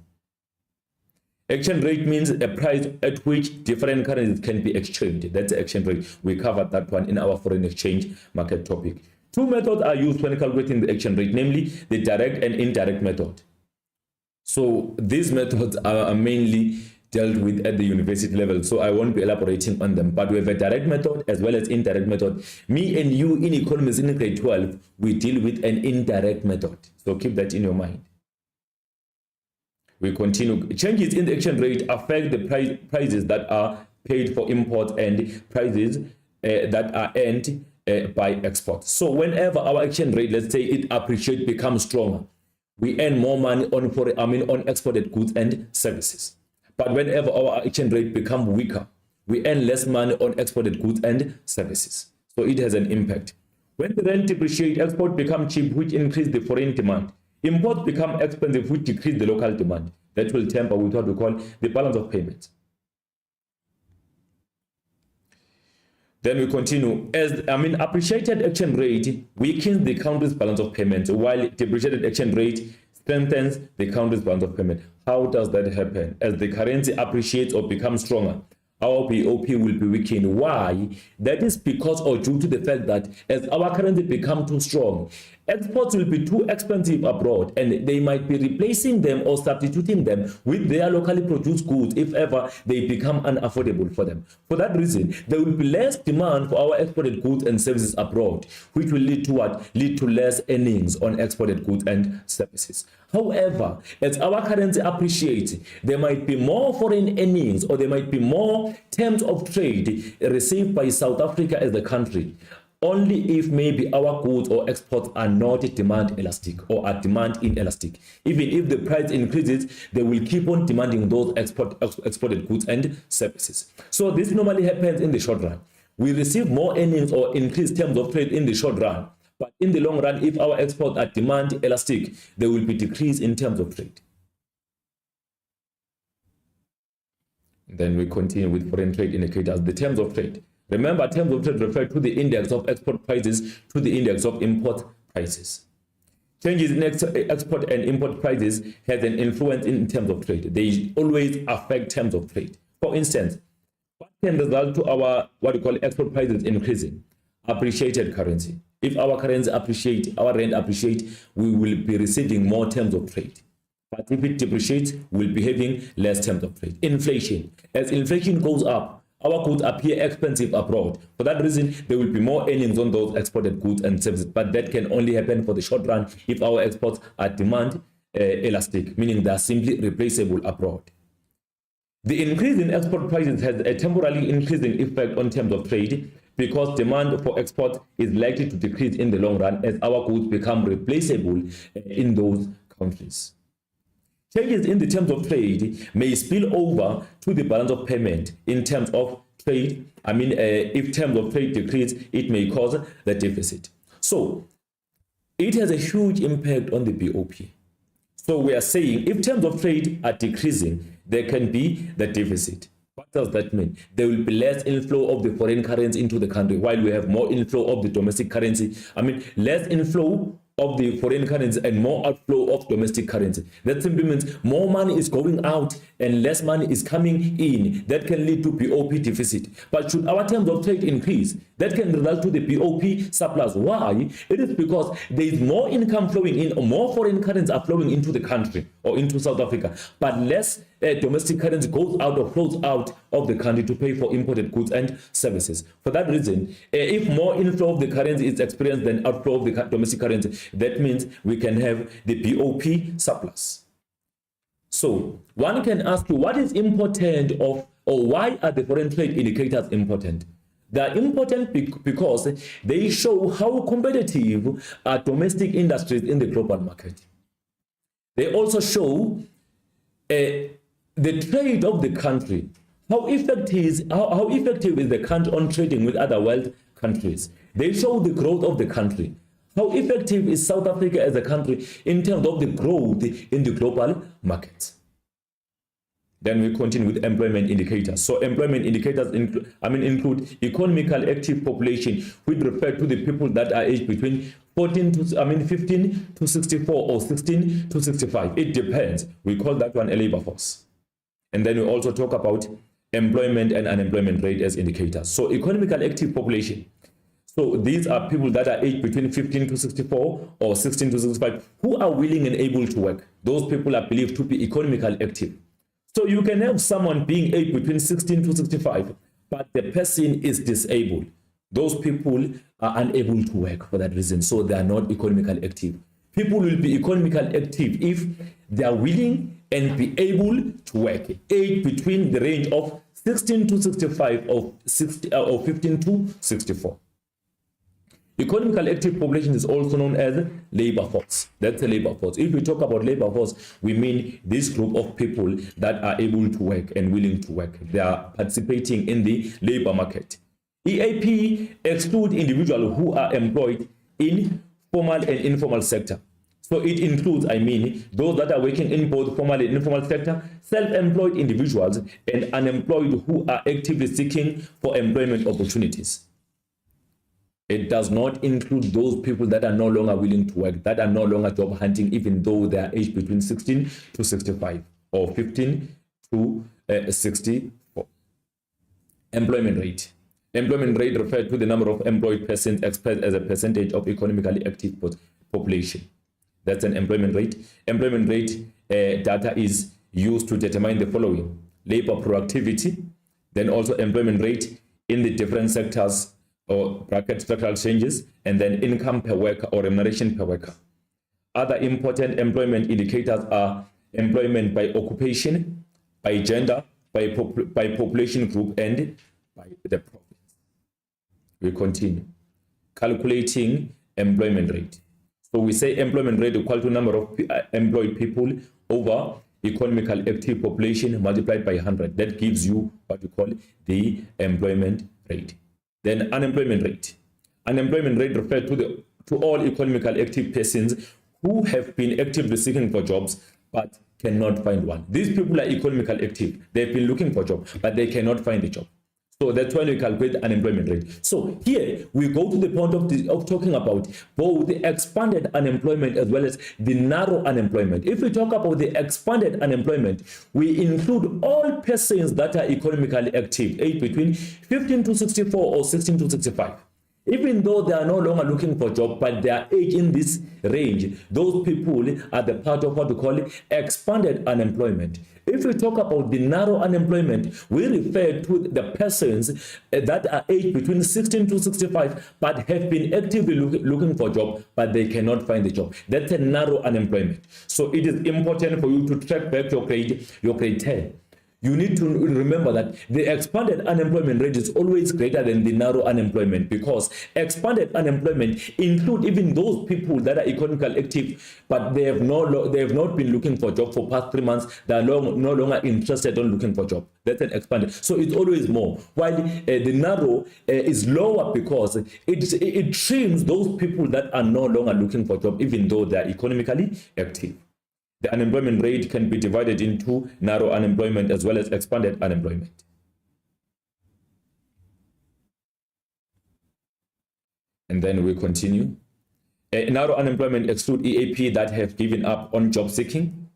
Exchange rate means a price at which different currencies can be exchanged. That's the exchange rate. We covered that one in our foreign exchange market topic. Two methods are used when calculating the exchange rate, namely the direct and indirect method. So these methods are mainly dealt with at the university level, so I won't be elaborating on them, but we have a direct method as well as indirect method. Me and you in economics in grade 12, we deal with an indirect method, so keep that in your mind. We continue. Changes in the exchange rate affect the prices that are paid for import and prices that are earned by export. So whenever our exchange rate, let's say it appreciates, becomes stronger, we earn more money on exported goods and services. But whenever our exchange rate becomes weaker, we earn less money on exported goods and services. So it has an impact. When the rand depreciates, exports become cheap, which increase the foreign demand. Imports become expensive, which decrease the local demand. That will temper with what we call the balance of payments. Then we continue. Appreciated exchange rate weakens the country's balance of payments, while depreciated exchange rate strengthens the country's balance of payment. How does that happen? As the currency appreciates or becomes stronger, our BOP will be weakened. Why? That is because or due to the fact that as our currency becomes too strong, exports will be too expensive abroad, and they might be replacing them or substituting them with their locally produced goods if ever they become unaffordable for them. For that reason, there will be less demand for our exported goods and services abroad, which will lead to what? Lead to less earnings on exported goods and services. However, as our currency appreciates, there might be more foreign earnings or there might be more terms of trade received by South Africa as a country, only if maybe our goods or exports are not demand elastic or are demand inelastic. Even if the price increases, they will keep on demanding those exported goods and services. So this normally happens in the short run. We receive more earnings or increased terms of trade in the short run. But in the long run, if our exports are demand elastic, there will be decrease in terms of trade. Then we continue with foreign trade indicators, the terms of trade. Remember, terms of trade refer to the index of export prices to the index of import prices. Changes in export and import prices has an influence in terms of trade. They always affect terms of trade. For instance, what can result to our what we call export prices increasing? Appreciated currency. If our currency appreciates, our rand appreciates, we will be receiving more terms of trade. But if it depreciates, we'll be having less terms of trade. Inflation. As inflation goes up, our goods appear expensive abroad. For that reason, there will be more earnings on those exported goods and services. But that can only happen for the short run if our exports are demand elastic, meaning they are simply replaceable abroad. The increase in export prices has a temporarily increasing effect on terms of trade because demand for export is likely to decrease in the long run as our goods become replaceable in those countries. Changes in the terms of trade may spill over to the balance of payment in terms of trade. If terms of trade decrease, it may cause the deficit. So it has a huge impact on the BOP. So we are saying if terms of trade are decreasing, there can be the deficit. What does that mean? There will be less inflow of the foreign currency into the country while we have more inflow of the domestic currency. Less inflow of the foreign currency and more outflow of domestic currency. That simply means more money is going out and less money is coming in. That can lead to BOP deficit. But should our terms of trade increase, that can result to the BOP surplus. Why? It is because there is more income flowing in, or more foreign currency are flowing into the country or into South Africa, but less domestic currency goes out or flows out of the country to pay for imported goods and services. For that reason, if more inflow of the currency is experienced than outflow of the domestic currency, that means we can have the BOP surplus. So one can ask you, what is important or why are the foreign trade indicators important? They are important because they show how competitive are domestic industries in the global market. They also show the trade of the country, how effective is the country on trading with other world countries. They show the growth of the country. How effective is South Africa as a country in terms of the growth in the global markets? Then we continue with employment indicators. So employment indicators include economically active population, which refer to the people that are aged between 15 to 64 or 16 to 65. It depends. We call that one a labor force. And then we also talk about employment and unemployment rate as indicators. So economically active population. So these are people that are aged between 15 to 64 or 16 to 65 who are willing and able to work. Those people are believed to be economically active. So you can have someone being aged between 16 to 65, but the person is disabled. Those people are unable to work for that reason, so they are not economically active. People will be economically active if they are willing and be able to work. Age between the range of 16 to 65 or 15 to 64. Economically active population is also known as labor force. That's a labor force. If we talk about labor force, we mean this group of people that are able to work and willing to work. They are participating in the labor market. EAP exclude individuals who are employed in formal and informal sector. So it includes, those that are working in both formal and informal sector, self-employed individuals, and unemployed who are actively seeking for employment opportunities. It does not include those people that are no longer willing to work, that are no longer job hunting, even though they are aged between 16 to 65 or 15 to 64. Employment rate. Employment rate refers to the number of employed persons expressed as a percentage of economically active population. That's an employment rate. Employment rate data is used to determine the following: labor productivity, then also employment rate in the different sectors or bracket structural changes, and then income per worker or remuneration per worker. Other important employment indicators are employment by occupation, by gender, by population group, and by the province. We continue. Calculating employment rate. So we say employment rate equal to number of employed people over economically active population multiplied by 100. That gives you what we call the employment rate. Then unemployment rate. Unemployment rate refers to all economically active persons who have been actively seeking for jobs but cannot find one. These people are economically active. They've been looking for jobs, but they cannot find a job. So that's why we calculate the unemployment rate. So here we go to the point of talking about both the expanded unemployment as well as the narrow unemployment. If we talk about the expanded unemployment, we include all persons that are economically active, aged between 15 to 64 or 16 to 65. Even though they are no longer looking for a job, but they are age in this range, those people are the part of what we call expanded unemployment. If we talk about the narrow unemployment, we refer to the persons that are aged between 16 to 65, but have been actively looking for a job, but they cannot find a job. That's a narrow unemployment. So it is important for you to track back your grade 10. you need to remember that the expanded unemployment rate is always greater than the narrow unemployment, because expanded unemployment include even those people that are economically active, but they have not been looking for a job for past 3 months. They are no longer interested in looking for a job. That's an expanded. So it's always more. While the narrow is lower because it trims those people that are no longer looking for a job, even though they are economically active. The unemployment rate can be divided into narrow unemployment as well as expanded unemployment. And then we continue. Narrow unemployment exclude EAP that have given up on job seeking.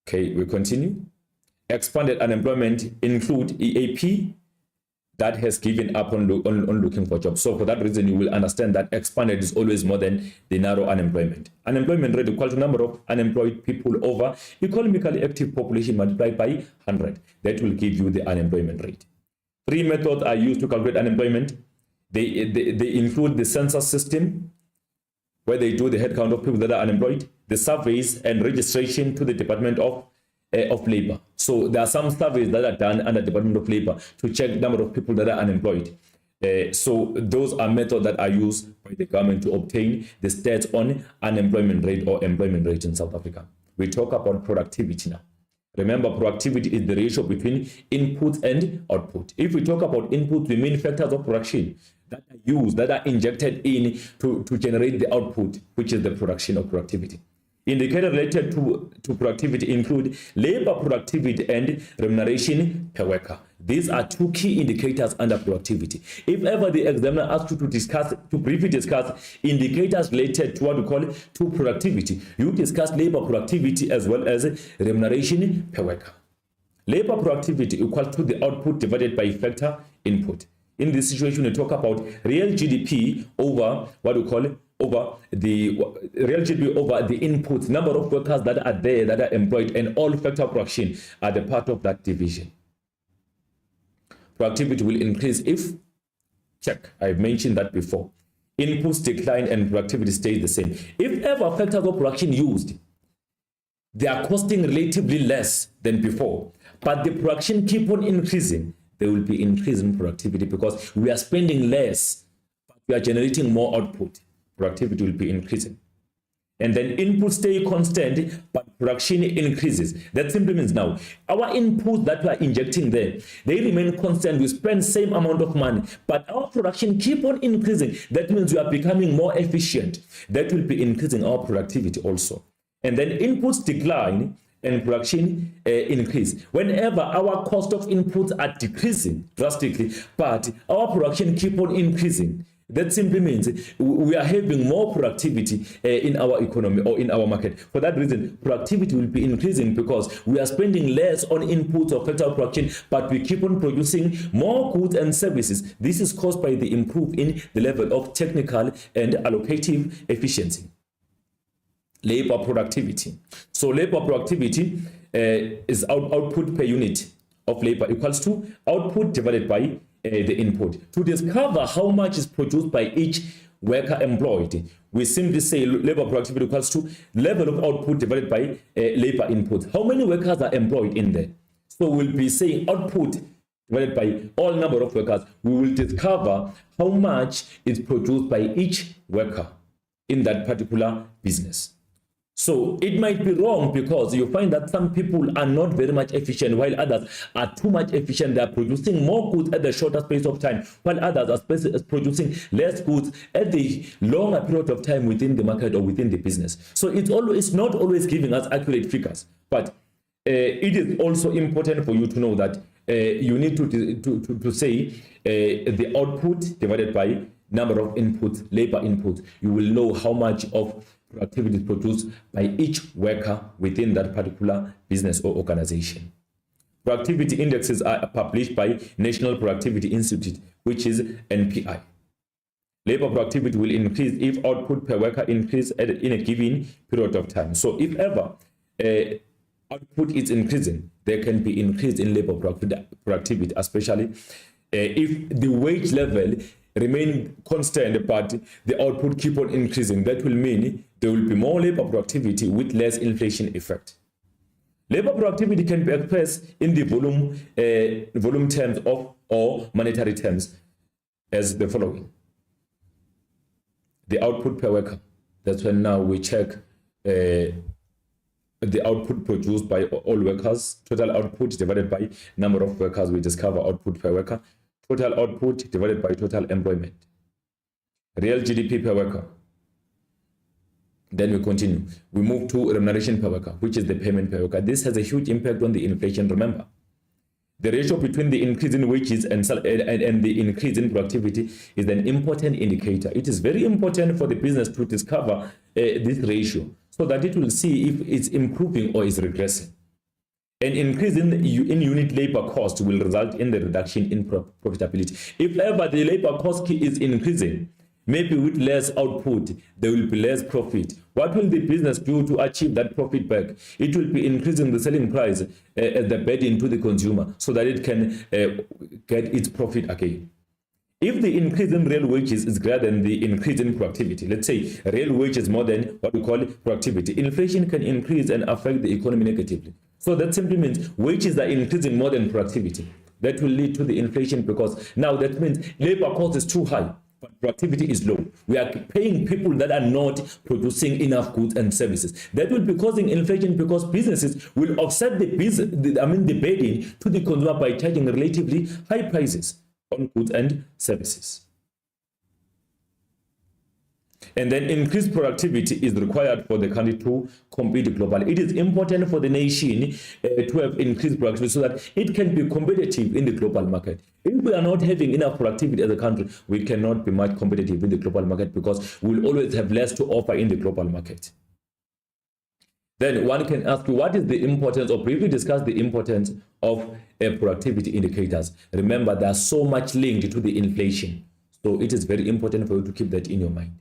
Okay, we continue. Expanded unemployment include EAP that has given up on looking for jobs. So for that reason, you will understand that expanded is always more than the narrow unemployment. Unemployment rate equal to number of unemployed people over economically active population multiplied by 100. That will give you the unemployment rate. 3 methods are used to calculate unemployment. They include the census system, where they do the head count of people that are unemployed, the surveys and registration to the Department of Labor. So there are some surveys that are done under Department of Labor to check the number of people that are unemployed. So those are methods that are used by the government to obtain the stats on unemployment rate or employment rate in South Africa. We talk about productivity now. Remember, productivity is the ratio between input and output. If we talk about input, we mean factors of production that are used, that are injected in to generate the output, which is the production of productivity. Indicators related to productivity include labor productivity and remuneration per worker. These are 2 key indicators under productivity. If ever the examiner asks you to briefly discuss indicators related to what we call to productivity, you discuss labor productivity as well as remuneration per worker. Labor productivity equals to the output divided by factor input. In this situation, we talk about real GDP over what we call over the real GDP over the input, number of workers that are there, that are employed, and all factor production are the part of that division. Productivity will increase if, check, I've mentioned that before, inputs decline and productivity stays the same. If ever factors of production used, they are costing relatively less than before, but the production keep on increasing, there will be increase in productivity because we are spending less, but we are generating more output. Productivity will be increasing. And then inputs stay constant, but production increases. That simply means now, our inputs that we are injecting there, they remain constant. We spend same amount of money, but our production keep on increasing. That means we are becoming more efficient. That will be increasing our productivity also. And then inputs decline and production increase. Whenever our cost of inputs are decreasing drastically, but our production keep on increasing, that simply means we are having more productivity in our economy or in our market. For that reason, productivity will be increasing because we are spending less on inputs or factor of production, but we keep on producing more goods and services. This is caused by the improvement in the level of technical and allocative efficiency. Labor productivity. So labor productivity is output per unit of labor equals to output divided by the input. To discover how much is produced by each worker employed, we simply say labor productivity equals to level of output divided by labor input. How many workers are employed in there? So we'll be saying output divided by all number of workers. We will discover how much is produced by each worker in that particular business. So it might be wrong because you find that some people are not very much efficient while others are too much efficient. They are producing more goods at the shorter space of time while others are producing less goods at the longer period of time within the market or within the business. So it's not always giving us accurate figures, but it is also important for you to know that you need to say the output divided by number of inputs, labor inputs. You will know how much of productivity is produced by each worker within that particular business or organization. Productivity indexes are published by National Productivity Institute, which is NPI. Labor productivity will increase if output per worker increase in a given period of time. So if ever output is increasing, there can be increase in labor productivity, especially if the wage level remain constant but the output keep on increasing. That will mean there will be more labor productivity with less inflation effect. Labor productivity can be expressed in the volume terms of or monetary terms as the following. The output per worker. That's when now we check the output produced by all workers. Total output divided by number of workers. We discover output per worker. Total output divided by total employment. Real GDP per worker. Then we continue. We move to remuneration per worker, which is the payment per worker. This has a huge impact on the inflation. Remember, the ratio between the increase in wages and the increase in productivity is an important indicator. It is very important for the business to discover this ratio so that it will see if it's improving or is regressing. An increase in unit labor cost will result in the reduction in profitability. If ever the labor cost is increasing, maybe with less output, there will be less profit. What will the business do to achieve that profit back? It will be increasing the selling price as the burden to the consumer so that it can get its profit again. If the increase in real wages is greater than the increase in productivity, let's say real wages more than what we call productivity, inflation can increase and affect the economy negatively. So that simply means wages are increasing more than productivity. That will lead to the inflation because now that means labor cost is too high, but productivity is low. We are paying people that are not producing enough goods and services. That will be causing inflation because businesses will offset the burden to the consumer by charging relatively high prices on goods and services. And then increased productivity is required for the country to compete globally. It is important for the nation to have increased productivity so that it can be competitive in the global market. If we are not having enough productivity as a country, we cannot be much competitive in the global market because we'll always have less to offer in the global market. Then one can ask, what is the importance, or briefly discuss the importance of productivity indicators? Remember, they are so much linked to the inflation. So it is very important for you to keep that in your mind.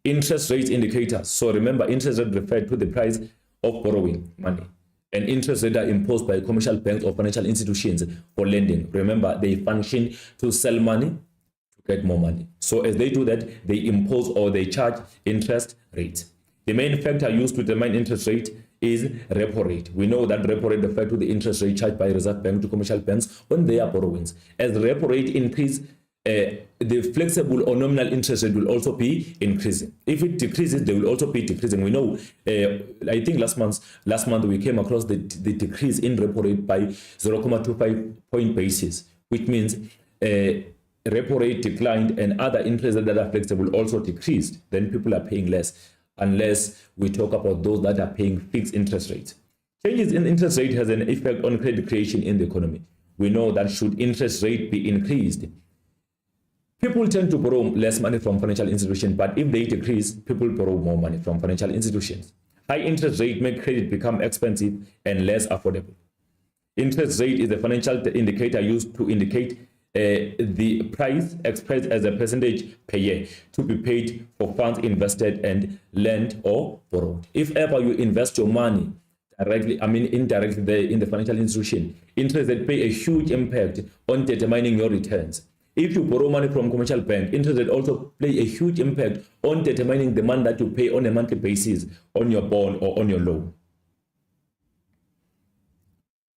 Interest rate indicators. So remember, interest rate referred to the price of borrowing money. And interest rates are imposed by commercial banks or financial institutions for lending. Remember, they function to sell money to get more money. So as they do that, they impose or they charge interest rates. The main factor used to determine interest rate is repo rate. We know that repo rate refers to the interest rate charged by Reserve Bank to commercial banks on their borrowings. As the repo rate increases, the flexible or nominal interest rate will also be increasing. If it decreases, they will also be decreasing. We know, I think last month we came across the decrease in repo rate by 0.25 point basis, which means repo rate declined and other interest rates that are flexible also decreased. Then people are paying less, unless we talk about those that are paying fixed interest rates. Changes in interest rate has an effect on credit creation in the economy. We know that should interest rate be increased, people tend to borrow less money from financial institutions, but if they decrease, people borrow more money from financial institutions. High interest rate make credit become expensive and less affordable. Interest rate is a financial indicator used to indicate the price expressed as a percentage per year to be paid for funds invested and lent or borrowed. If ever you invest your money directly, indirectly in the financial institution, interest rate play a huge impact on determining your returns. If you borrow money from commercial bank, interest rate also play a huge impact on determining the money that you pay on a monthly basis on your bond or on your loan.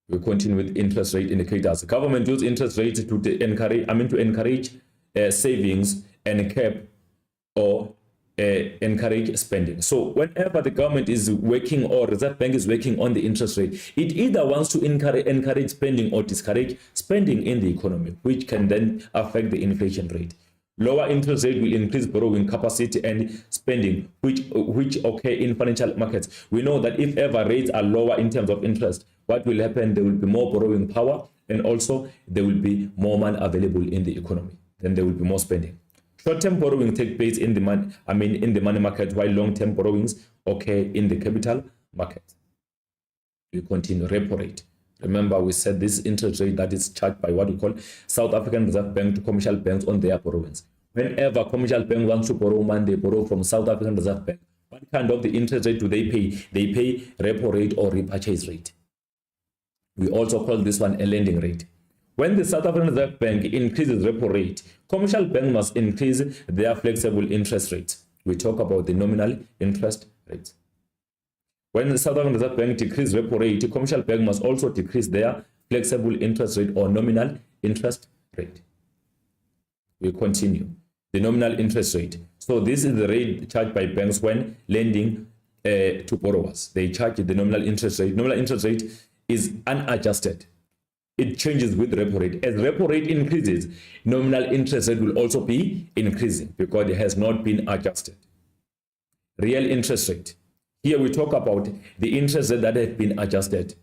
We continue with interest rate indicators. Government use interest rates to encourage savings and cap or encourage spending. So whenever the government is working or Reserve Bank is working on the interest rate, it either wants to encourage spending or discourage spending in the economy, which can then affect the inflation rate. Lower interest rate will increase borrowing capacity and spending, which occur in financial markets. We know that if ever rates are lower in terms of interest, what will happen? There will be more borrowing power, and also there will be more money available in the economy. Then there will be more spending. Short-term borrowing take place in the money market, while long-term borrowings occur in the capital market. We continue. Repo rate. Remember, we said this interest rate that is charged by what we call South African Reserve Bank to commercial banks on their borrowings. Whenever commercial bank wants to borrow money, they borrow from South African Reserve Bank. What kind of the interest rate do they pay? They pay repo rate or repurchase rate. We also call this one a lending rate. When the South African Reserve Bank increases repo rate, commercial banks must increase their flexible interest rates. We talk about the nominal interest rates. When the South African Reserve Bank decreases repo rate, commercial bank must also decrease their flexible interest rate or nominal interest rate. We continue. The nominal interest rate. So this is the rate charged by banks when lending to borrowers. They charge the nominal interest rate. Nominal interest rate is unadjusted. It changes with repo rate. As repo rate increases, nominal interest rate will also be increasing because it has not been adjusted. Real interest rate. Here we talk about the interest rate that have been adjusted.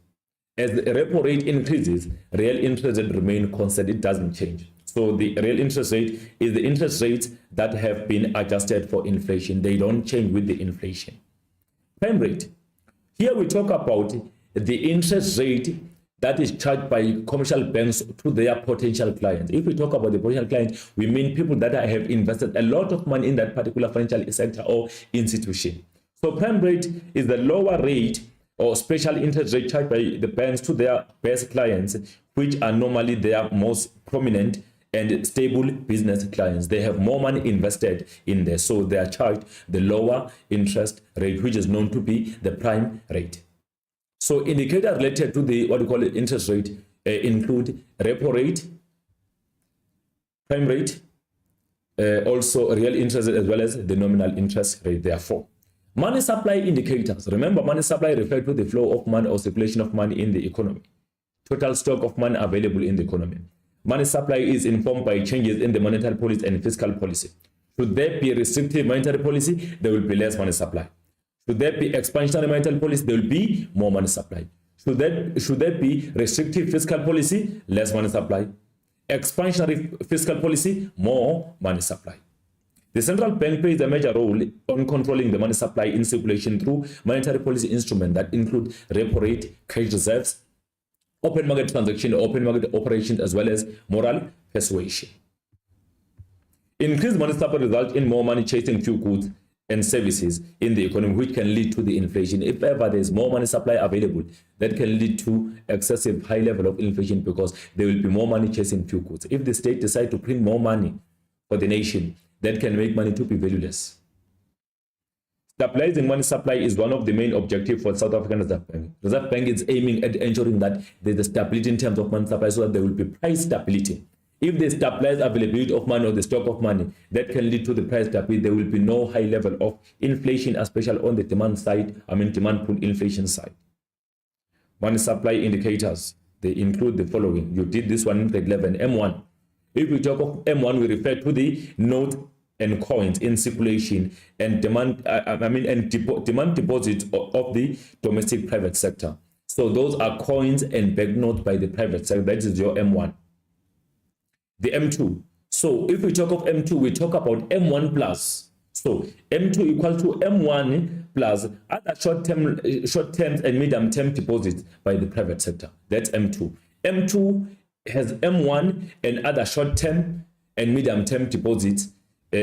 As the repo rate increases, real interest rate remain constant. It doesn't change. So the real interest rate is the interest rates that have been adjusted for inflation. They don't change with the inflation. Prime rate. Here we talk about the interest rate that is charged by commercial banks to their potential clients. If we talk about the potential clients, we mean people that have invested a lot of money in that particular financial sector or institution. So prime rate is the lower rate or special interest rate charged by the banks to their best clients, which are normally their most prominent and stable business clients. They have more money invested in there, so they are charged the lower interest rate, which is known to be the prime rate. So indicators related to the what we call it interest rate include repo rate, prime rate, also real interest rate, as well as the nominal interest rate. Therefore, money supply indicators. Remember, money supply refers to the flow of money or circulation of money in the economy. Total stock of money available in the economy. Money supply is informed by changes in the monetary policy and fiscal policy. Should there be restrictive monetary policy, there will be less money supply. Should there be expansionary monetary policy, there will be more money supply. Should there be restrictive fiscal policy, less money supply. Expansionary fiscal policy, more money supply. The central bank plays a major role on controlling the money supply in circulation through monetary policy instruments that include repo rate, cash reserves, open market transaction, open market operations, as well as moral persuasion. Increased money supply results in more money chasing few goods and services in the economy, which can lead to the inflation. If ever there is more money supply available, that can lead to excessive high level of inflation because there will be more money chasing few goods. If the state decides to print more money for the nation, that can make money to be valueless. Stabilizing money supply is one of the main objectives for South African Reserve Bank. Reserve Bank is aiming at ensuring that there is a stability in terms of money supply so that there will be price stability. If they stabilize availability of money or the stock of money, that can lead to the price stability. There will be no high level of inflation, especially on the demand side, demand pull inflation side. Money supply indicators, they include the following. You did this one in grade 11, M1. If we talk of M1, we refer to the note and coins in circulation and demand deposits of the domestic private sector. So those are coins and banknotes by the private sector. That is your M1. The M2. So if we talk of M2, we talk about M1 plus. So M2 equal to M1 plus other short-term and medium-term deposits by the private sector. That's M2. M2 has M1 and other short-term and medium-term deposits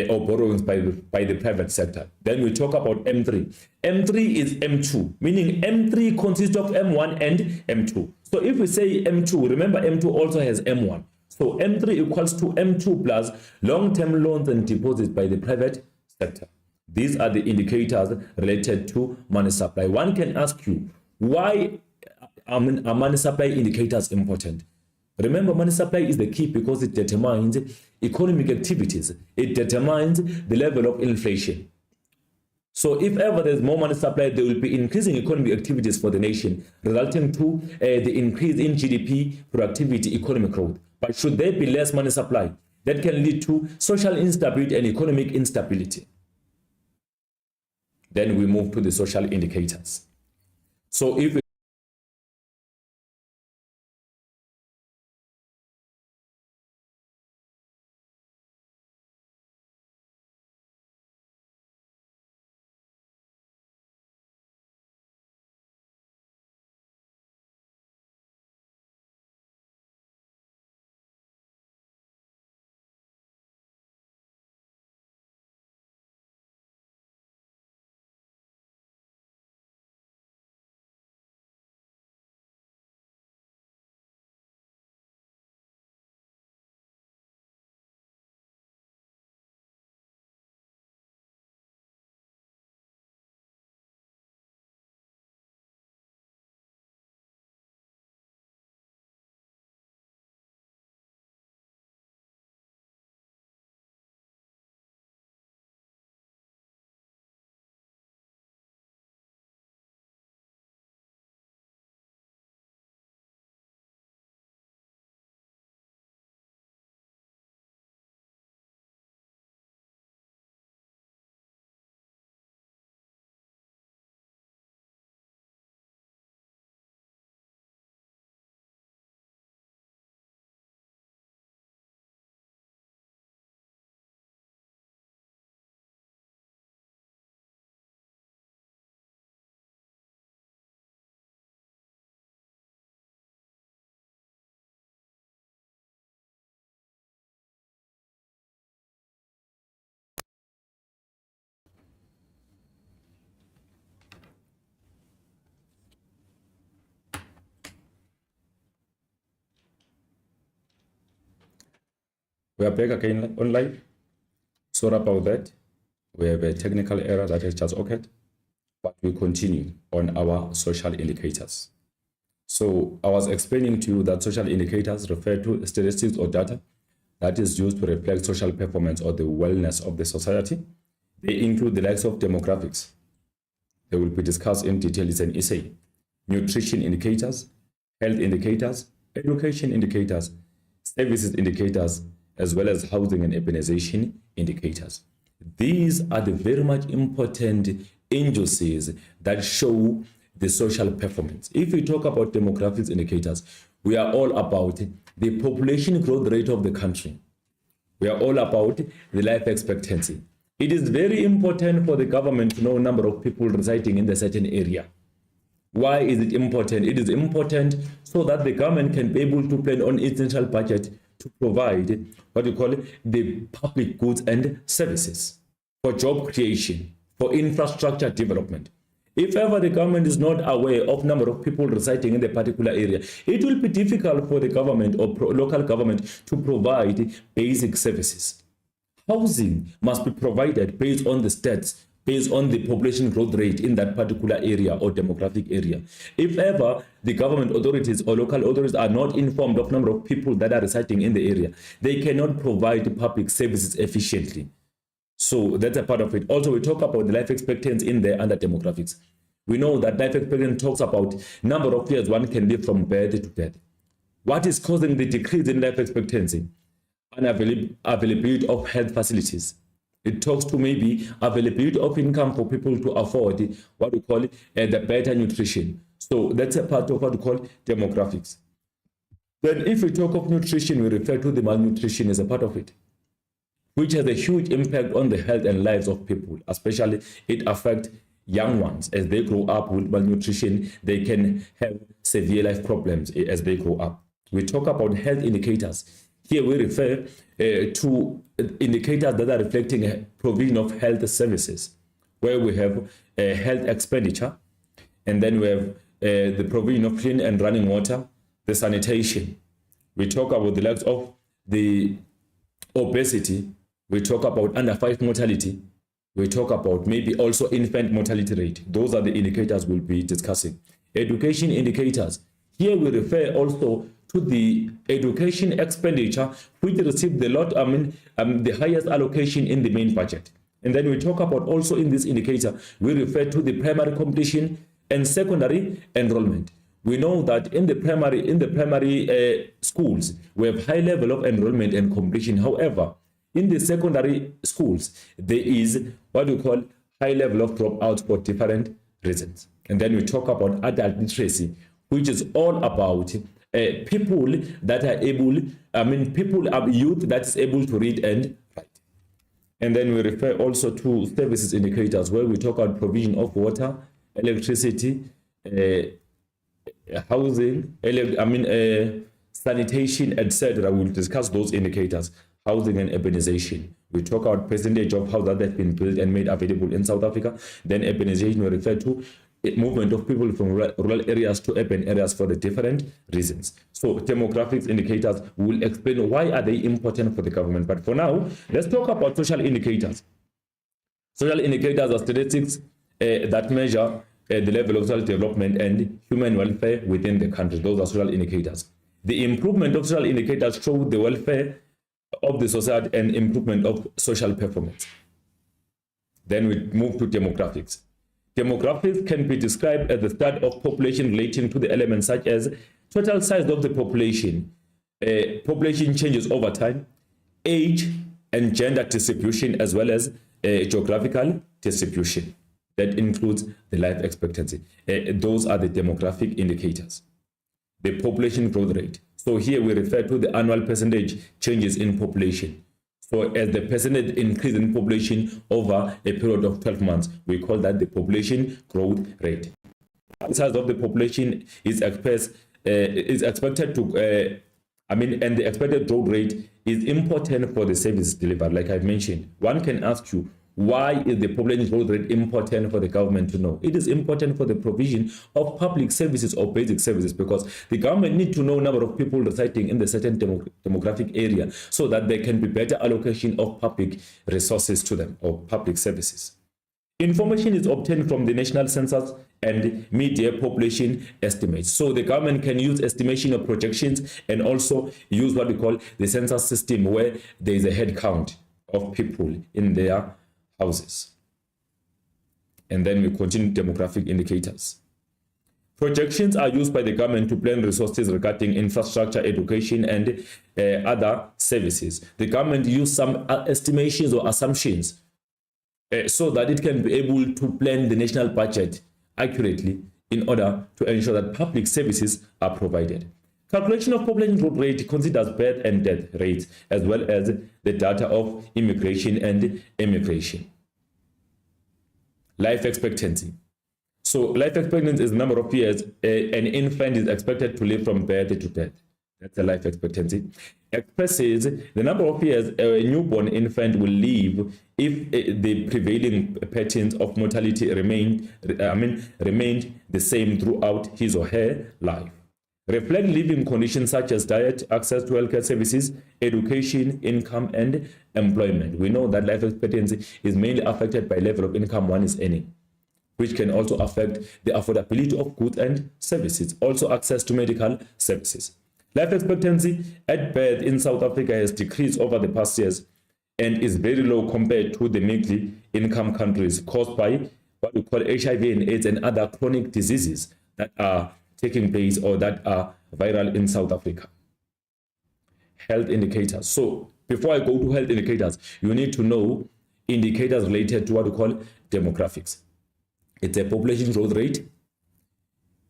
or borrowings by the private sector. Then we talk about M3. M3 is M2, meaning M3 consists of M1 and M2. So if we say M2, remember M2 also has M1. So M3 equals to M2 plus long-term loans and deposits by the private sector. These are the indicators related to money supply. One can ask you, why are money supply indicators important? Remember, money supply is the key because it determines economic activities. It determines the level of inflation. So if ever there's more money supply, there will be increasing economic activities for the nation, resulting to the increase in GDP, productivity, economic growth. But should there be less money supply, that can lead to social instability and economic instability. Then we move to the social indicators. So if We are back again online. Sorry about that. We have a technical error that has just occurred, but we continue on our social indicators. So I was explaining to you that social indicators refer to statistics or data that is used to reflect social performance or the wellness of the society. They include the likes of demographics. They will be discussed in detail in an essay. Nutrition indicators, health indicators, education indicators, services indicators, as well as housing and urbanization indicators. These are the very much important indices that show the social performance. If we talk about demographics indicators, we are all about the population growth rate of the country. We are all about the life expectancy. It is very important for the government to know the number of people residing in a certain area. Why is it important? It is important so that the government can be able to plan on its national budget to provide what you call the public goods and services for job creation, for infrastructure development. If ever the government is not aware of number of people residing in the particular area, it will be difficult for the government or local government to provide basic services. Housing must be provided based on the stats, based on the population growth rate in that particular area or demographic area. If ever the government authorities or local authorities are not informed of number of people that are residing in the area, they cannot provide public services efficiently. So that's a part of it. Also, we talk about the life expectancy in there under demographics. We know that life expectancy talks about number of years one can live from birth to death. What is causing the decrease in life expectancy? Unavailability of health facilities. It talks to maybe availability of income for people to afford what we call the better nutrition. So that's a part of what we call demographics. Then if we talk of nutrition, we refer to the malnutrition as a part of it, which has a huge impact on the health and lives of people. Especially it affects young ones. As they grow up with malnutrition, they can have severe life problems as they grow up. We talk about health indicators. Here we refer to indicators that are reflecting a provision of health services, where we have health expenditure, and then we have the provision of clean and running water, the sanitation. We talk about the likes of the obesity. We talk about under 5 mortality. We talk about maybe also infant mortality rate. Those are the indicators we'll be discussing. Education indicators. Here we refer also to the education expenditure, which received the highest allocation in the main budget. And then we talk about also in this indicator, we refer to the primary completion and secondary enrollment. We know that in the primary schools, we have high level of enrollment and completion. However, in the secondary schools, there is what we call high level of dropouts for different reasons. And then we talk about adult literacy, which is all about people that are able, youth that is able to read and write. And then we refer also to services indicators, where we talk about provision of water, electricity, housing, sanitation, etc. We'll discuss those indicators. Housing and urbanization. We talk about percentage of houses that have been built and made available in South Africa. Then urbanization, we refer to movement of people from rural areas to urban areas for the different reasons. So demographics indicators will explain why are they important for the government. But for now, let's talk about social indicators. Social indicators are statistics that measure the level of social development and human welfare within the country. Those are social indicators. The improvement of social indicators show the welfare of the society and improvement of social performance. Then we move to demographics. Demographics can be described as the study of population relating to the elements such as total size of the population, population changes over time, age and gender distribution, as well as geographical distribution. That includes the life expectancy. Those are the demographic indicators. The population growth rate. So here we refer to the annual percentage changes in population. So as the percentage increase in population over a period of 12 months, we call that the population growth rate. The size of the population is expected to, and the expected growth rate is important for the service delivered. Like I mentioned, one can ask you, Why is the population growth rate important for the government to know? It is important for the provision of public services or basic services, because the government need to know number of people residing in the certain demographic area so that there can be better allocation of public resources to them or public services. Information is obtained from the national census and media population estimates. So the government can use estimation of projections and also use what we call the census system, where there is a head count of people in their houses. And then we continue demographic indicators. Projections are used by the government to plan resources regarding infrastructure, education, and other services. The government use some estimations or assumptions so that it can be able to plan the national budget accurately in order to ensure that public services are provided. Calculation of population growth rate considers birth and death rates, as well as the data of immigration and emigration. Life expectancy. So life expectancy is the number of years an infant is expected to live from birth to death. That's the life expectancy. Expresses the number of years a newborn infant will live if the prevailing patterns of mortality remained the same throughout his or her life. Reflect living conditions such as diet, access to healthcare services, education, income, and employment. We know that life expectancy is mainly affected by level of income one is earning, which can also affect the affordability of goods and services, also access to medical services. Life expectancy at birth in South Africa has decreased over the past years and is very low compared to the middle income countries, caused by what we call HIV and AIDS and other chronic diseases that are taking place or that are viral in South Africa. Health indicators. So before I go to health indicators, you need to know indicators related to what we call demographics. It's a population growth rate.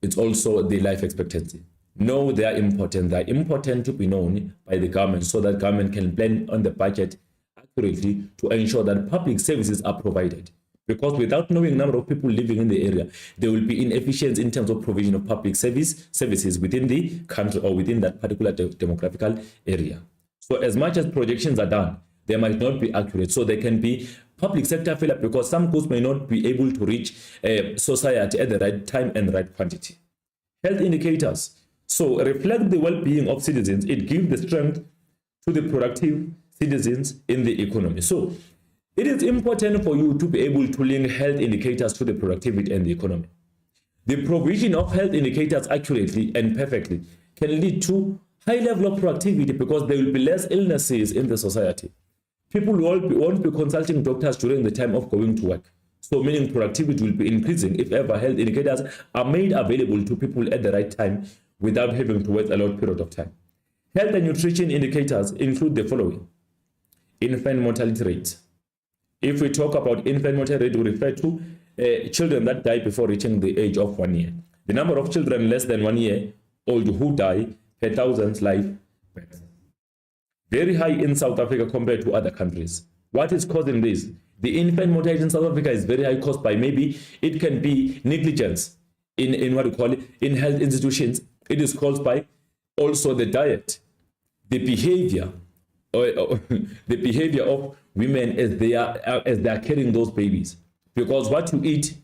It's also the life expectancy. No, they are important. They are important to be known by the government so that government can plan on the budget accurately to ensure that public services are provided. Because without knowing number of people living in the area, there will be inefficiency in terms of provision of public services within the country or within that particular demographical area. So as much as projections are done, they might not be accurate. So there can be public sector failure because some goods may not be able to reach society at the right time and the right quantity. Health indicators. So reflect the well-being of citizens. It gives the strength to the productive citizens in the economy. So it is important for you to be able to link health indicators to the productivity and the economy. The provision of health indicators accurately and perfectly can lead to high level of productivity because there will be less illnesses in the society. People won't be consulting doctors during the time of going to work. So meaning productivity will be increasing if ever health indicators are made available to people at the right time without having to wait a long period of time. Health and nutrition indicators include the following. Infant mortality rate. If we talk about infant mortality rate, we refer to children that die before reaching the age of 1 year. The number of children less than 1 year old who die per 1,000 life births. Very high in South Africa compared to other countries. What is causing this? The infant mortality in South Africa is very high, caused by maybe it can be negligence in what we call it in health institutions. It is caused by also the diet, the behavior, or the behavior of women as they are carrying those babies, because what you eat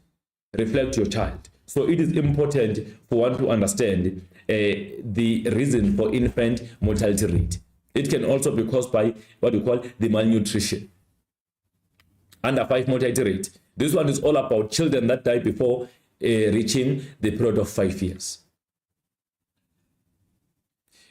reflects your child. So it is important for one to understand the reason for infant mortality rate. It can also be caused by what we call the malnutrition. Under 5 mortality rate. This one is all about children that die before reaching the period of 5 years.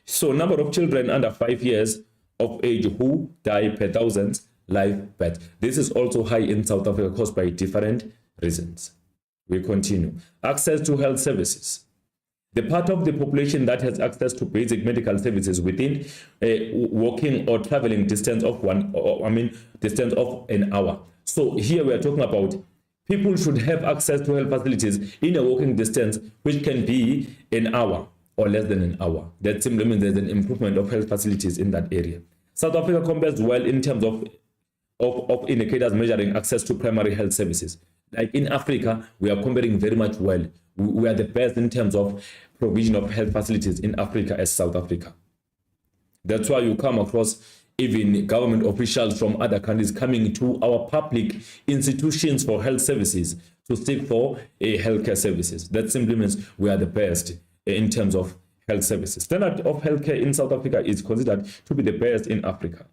So number of children under 5 years of age who die per 1,000 live birth. This is also high in South Africa, caused by different reasons. We continue. Access to health services. The part of the population that has access to basic medical services within a walking or traveling distance of distance of an hour. So here we are talking about people should have access to health facilities in a walking distance, which can be an hour or less than an hour. That simply means there's an improvement of health facilities in that area. South Africa compares well in terms of indicators measuring access to primary health services. Like in Africa, we are comparing very much well. We are the best in terms of provision of health facilities in Africa as South Africa. That's why you come across even government officials from other countries coming to our public institutions for health services to seek for healthcare services. That simply means we are the best in terms of health services. Standard of healthcare in South Africa is considered to be the best in Africa.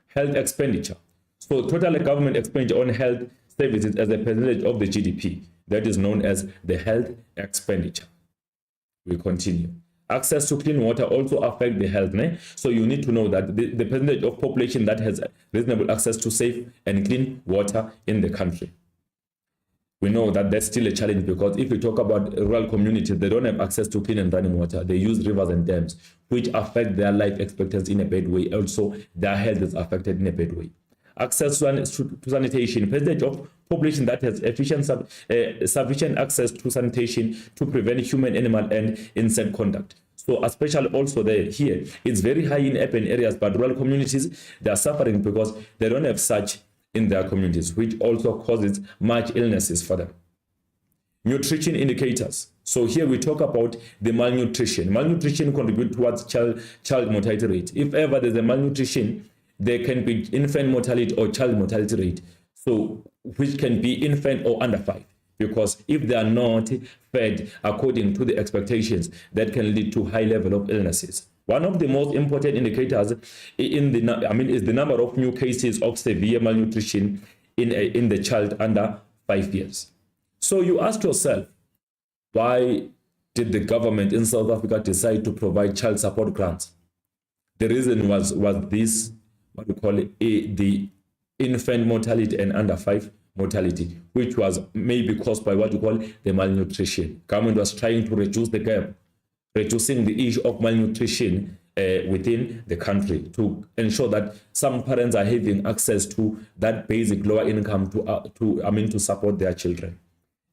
Health expenditure. So total government expenditure on health services as a percentage of the GDP. That is known as the health expenditure. We continue. Access to clean water also affects the health. So you need to know that the percentage of population that has reasonable access to safe and clean water in the country. We know that that's still a challenge, because if we talk about rural communities, they don't have access to clean and running water. They use rivers and dams, which affect their life expectancy in a bad way. Also, their health is affected in a bad way. Access to sanitation, percentage of population that has sufficient access to sanitation to prevent human, animal, and insect contact. So especially also here, it's very high in urban areas, but rural communities, they are suffering because they don't have such in their communities, which also causes much illnesses for them. Nutrition indicators. So here we talk about the malnutrition. Malnutrition contributes towards child mortality rate. If ever there's a malnutrition, there can be infant mortality or child mortality rate, so which can be infant or under 5, because if they are not fed according to the expectations, that can lead to high level of illnesses. One of the most important indicators is the number of new cases of severe malnutrition in the child under 5 years. So you ask yourself, why did the government in South Africa decide to provide child support grants? The reason was this, what we call it, the infant mortality and under 5 mortality, which was maybe caused by what we call the malnutrition. Government was trying to reduce the gap, reducing the issue of malnutrition within the country, to ensure that some parents are having access to that basic lower income to support their children.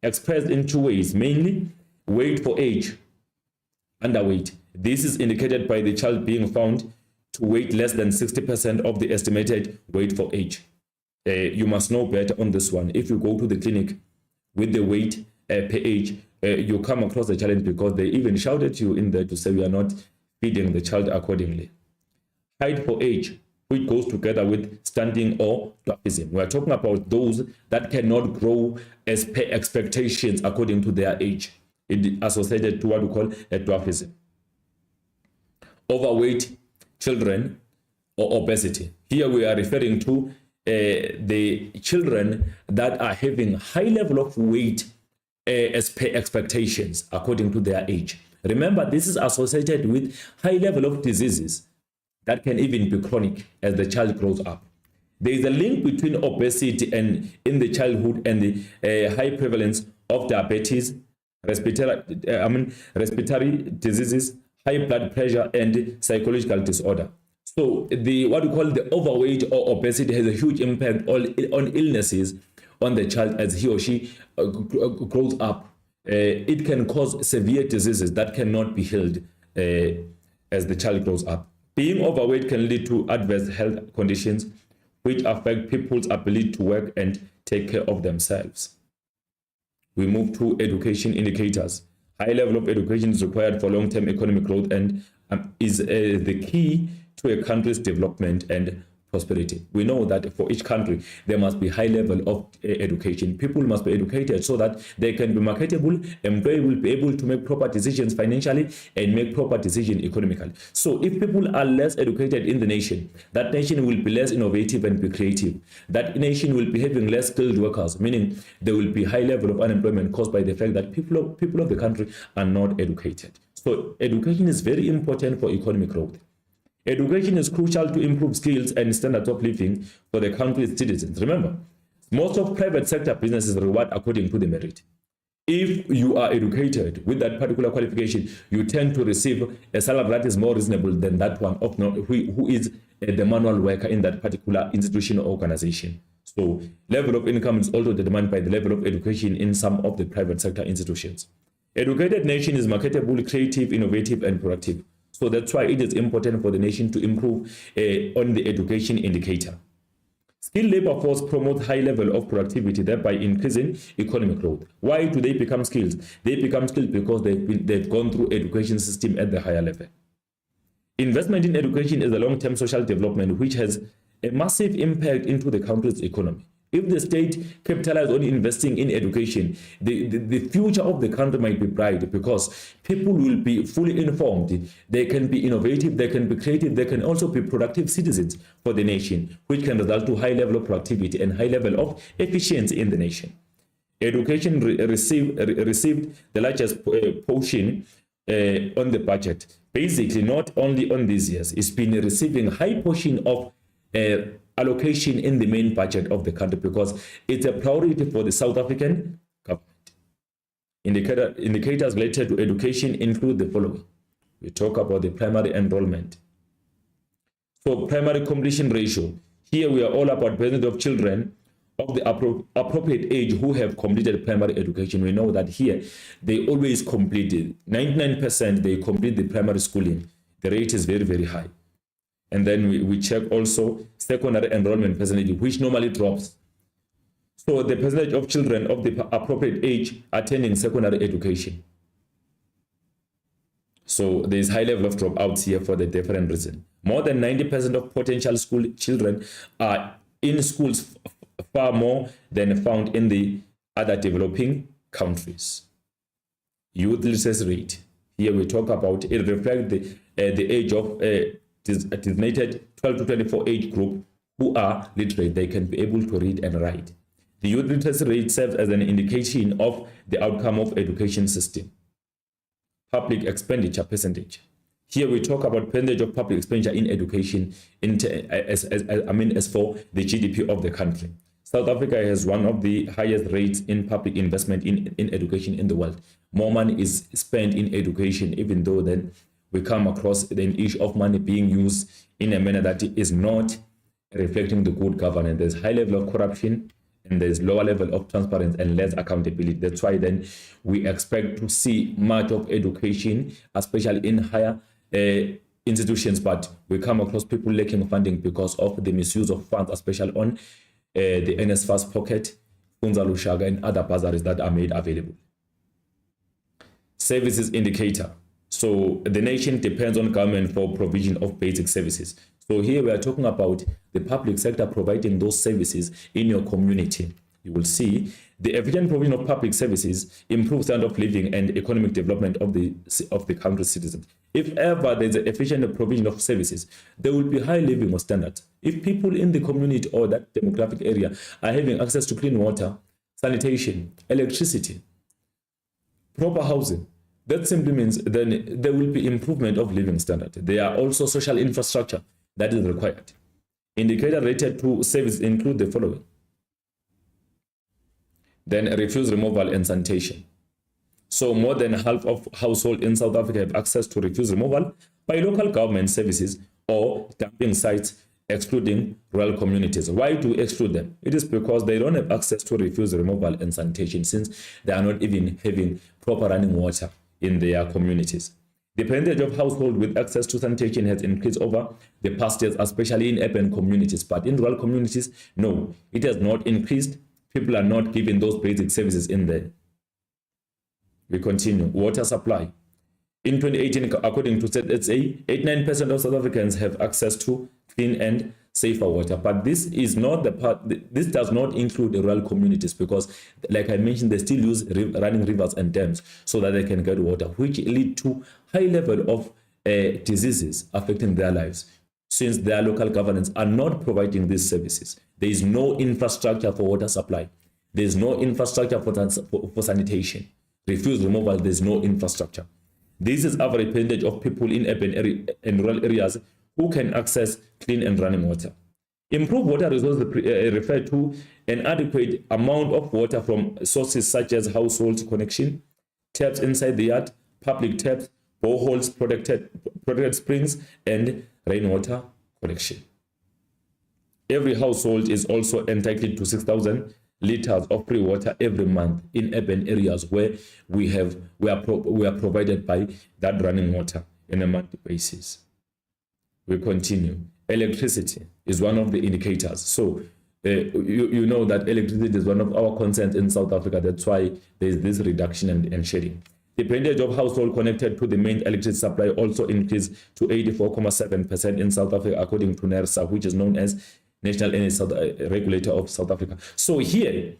Expressed in 2 ways, mainly weight for age, underweight. This is indicated by the child being found to weight less than 60% of the estimated weight for age. You must know better on this one. If you go to the clinic with the weight per age, you come across a challenge, because they even shout at you in there to say we are not feeding the child accordingly. Height for age, which goes together with stunting or dwarfism. We are talking about those that cannot grow as per expectations according to their age. It is associated to what we call a dwarfism. Overweight children or obesity. Here we are referring to the children that are having high level of weight as per expectations according to their age. Remember, this is associated with high level of diseases that can even be chronic as the child grows up. There is a link between obesity and in the childhood and the high prevalence of diabetes, respiratory diseases, high blood pressure, and psychological disorder. So what we call the overweight or obesity has a huge impact on illnesses on the child as he or she grows up. It can cause severe diseases that cannot be healed as the child grows up. Being overweight can lead to adverse health conditions which affect people's ability to work and take care of themselves. We move to education indicators. High level of education is required for long-term economic growth and is the key to a country's development and prosperity. We know that for each country, there must be high level of education. People must be educated so that they can be marketable, employees will be able to make proper decisions financially and make proper decisions economically. So if people are less educated in the nation, that nation will be less innovative and be creative. That nation will be having less skilled workers, meaning there will be high level of unemployment caused by the fact that people of the country are not educated. So education is very important for economic growth. Education is crucial to improve skills and standards of living for the country's citizens. Remember, most of private sector businesses reward according to the merit. If you are educated with that particular qualification, you tend to receive a salary that is more reasonable than that one of who is the manual worker in that particular institution or organization. So level of income is also determined by the level of education in some of the private sector institutions. Educated nation is marketable, creative, innovative, and productive. So that's why it is important for the nation to improve on the education indicator. Skilled labor force promotes high level of productivity, thereby increasing economic growth. Why do they become skilled? They become skilled because they've gone through education system at the higher level. Investment in education is a long-term social development which has a massive impact into the country's economy. If the state capitalizes on investing in education, the future of the country might be bright because people will be fully informed. They can be innovative, they can be creative, they can also be productive citizens for the nation, which can result to high level of productivity and high level of efficiency in the nation. Education received the largest portion on the budget. Basically, not only on these years, it's been receiving high portion of allocation in the main budget of the country because it's a priority for the South African government. Indicators related to education include the following. We talk about the primary enrollment. So primary completion ratio. Here we are all about percentage of children of the appropriate age who have completed primary education. We know that here they always completed 99%. They complete the primary schooling. The rate is very, very high. And then we check also secondary enrollment percentage, which normally drops. So the percentage of children of the appropriate age attending secondary education. So there is high level of dropouts here for the different reasons. More than 90% of potential school children are in schools far more than found in the other developing countries. Youth literacy rate. Here we talk about it reflects the age of designated 12 to 24 age group who are literate. They can be able to read and write. The youth literacy rate serves as an indication of the outcome of education system. Public expenditure percentage. Here we talk about percentage of public expenditure in education as for the GDP of the country. South Africa has one of the highest rates in public investment in education in the world. More money is spent in education, even though then we come across an issue of money being used in a manner that is not reflecting the good governance. There's high level of corruption and there's lower level of transparency and less accountability. That's why then we expect to see much of education, especially in higher institutions, but we come across people lacking funding because of the misuse of funds, especially on the NSFAS pocket, Funza Lushaka, and other bursaries that are made available. Services indicator. So the nation depends on government for provision of basic services. So here we are talking about the public sector providing those services in your community. You will see the efficient provision of public services improves standard of living and economic development of the country's citizens. If ever there's an efficient provision of services, there will be high living standards. If people in the community or that demographic area are having access to clean water, sanitation, electricity, proper housing, that simply means then there will be improvement of living standard. There are also social infrastructure that is required. Indicators related to service include the following. Then refuse removal and sanitation. So more than half of households in South Africa have access to refuse removal by local government services or dumping sites, excluding rural communities. Why do we exclude them? It is because they don't have access to refuse removal and sanitation, since they are not even having proper running water in their communities. The percentage of households with access to sanitation has increased over the past years, especially in urban communities. But in rural communities, no, it has not increased. People are not given those basic services in there. We continue. Water supply. In 2018, according to ZSA, 89% of South Africans have access to clean and safer water. But this is not the part, this does not include the rural communities, because like I mentioned, they still use running rivers and dams so that they can get water, which lead to high level of diseases affecting their lives, since their local governments are not providing these services. There is no infrastructure for water supply. There is no infrastructure for sanitation. Refuse removal, there is no infrastructure. This is average percentage of people in urban and rural areas who can access clean and running water. Improved water resources refer to an adequate amount of water from sources such as household connection, taps inside the yard, public taps, boreholes, protected springs, and rainwater collection. Every household is also entitled to 6,000 liters of free water every month in urban areas where we are provided by that running water on a monthly basis. We continue. Electricity is one of the indicators. So you know that electricity is one of our concerns in South Africa. That's why there is this reduction and shedding. The percentage of households connected to the main electricity supply also increased to 84.7% in South Africa, according to NERSA, which is known as National Energy Regulator of South Africa. So here,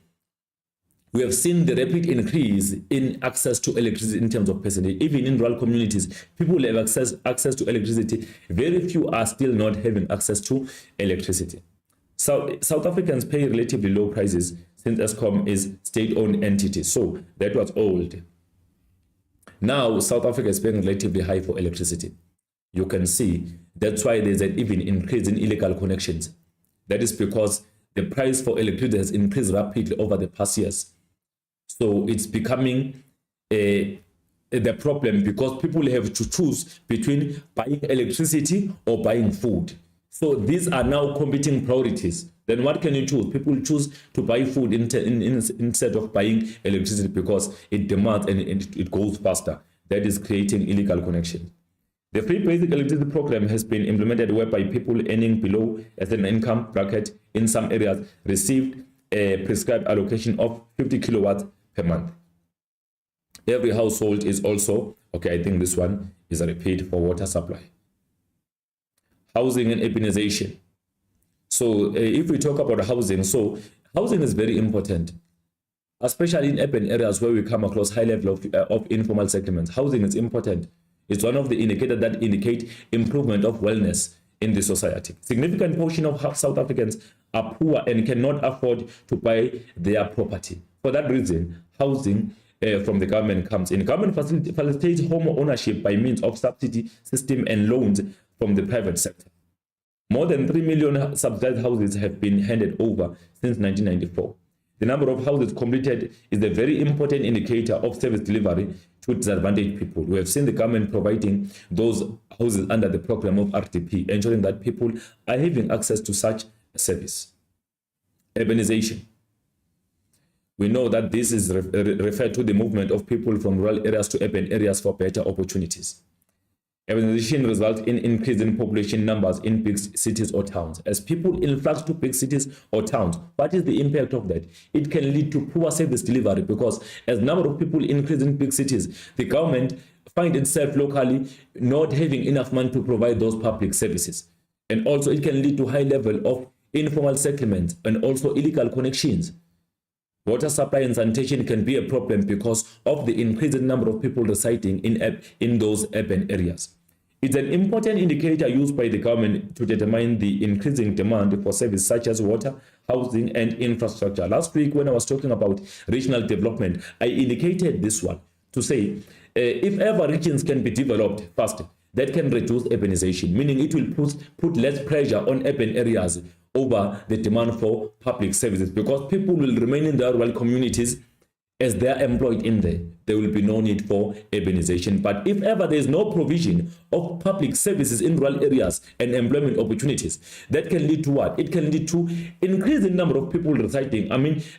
we have seen the rapid increase in access to electricity in terms of percentage. Even in rural communities, people have access to electricity. Very few are still not having access to electricity. So South Africans pay relatively low prices since Eskom is state-owned entity. So that was old. Now South Africa is paying relatively high for electricity. You can see that's why there's an even increase in illegal connections. That is because the price for electricity has increased rapidly over the past years. So it's becoming the problem because people have to choose between buying electricity or buying food. So these are now competing priorities. Then what can you choose? People choose to buy food instead of buying electricity because it demands and it goes faster. That is creating illegal connections. The free basic electricity program has been implemented whereby people earning below a certain income bracket in some areas received a prescribed allocation of 50 kilowatts per month. Every household is also, okay, I think this one is a repeat for water supply. Housing and urbanization. So if we talk about housing, so housing is very important, especially in urban areas where we come across high level of informal settlements. Housing is important. It's one of the indicators that indicate improvement of wellness in the society. Significant portion of South Africans are poor and cannot afford to buy their property. For that reason, housing from the government comes in. Government facilitates home ownership by means of subsidy system and loans from the private sector. More than 3 million subsidized houses have been handed over since 1994. The number of houses completed is a very important indicator of service delivery to disadvantaged people. We have seen the government providing those houses under the program of RDP, ensuring that people are having access to such a service. Urbanization. We know that this is referred to the movement of people from rural areas to urban areas for better opportunities. Urbanization results in increase in population numbers in big cities or towns. As people influx to big cities or towns, what is the impact of that? It can lead to poor service delivery because as number of people increase in big cities, the government finds itself locally not having enough money to provide those public services. And also it can lead to high level of informal settlements and also illegal connections. Water supply and sanitation can be a problem because of the increasing number of people residing in those urban areas. It's an important indicator used by the government to determine the increasing demand for services such as water, housing, and infrastructure. Last week, when I was talking about regional development, I indicated this one to say, if ever regions can be developed faster, that can reduce urbanization, meaning it will put less pressure on urban areas over the demand for public services because people will remain in their rural communities as they are employed in there. There will be no need for urbanization. But if ever there is no provision of public services in rural areas and employment opportunities, that can lead to what? It can lead to increasing number of people residing,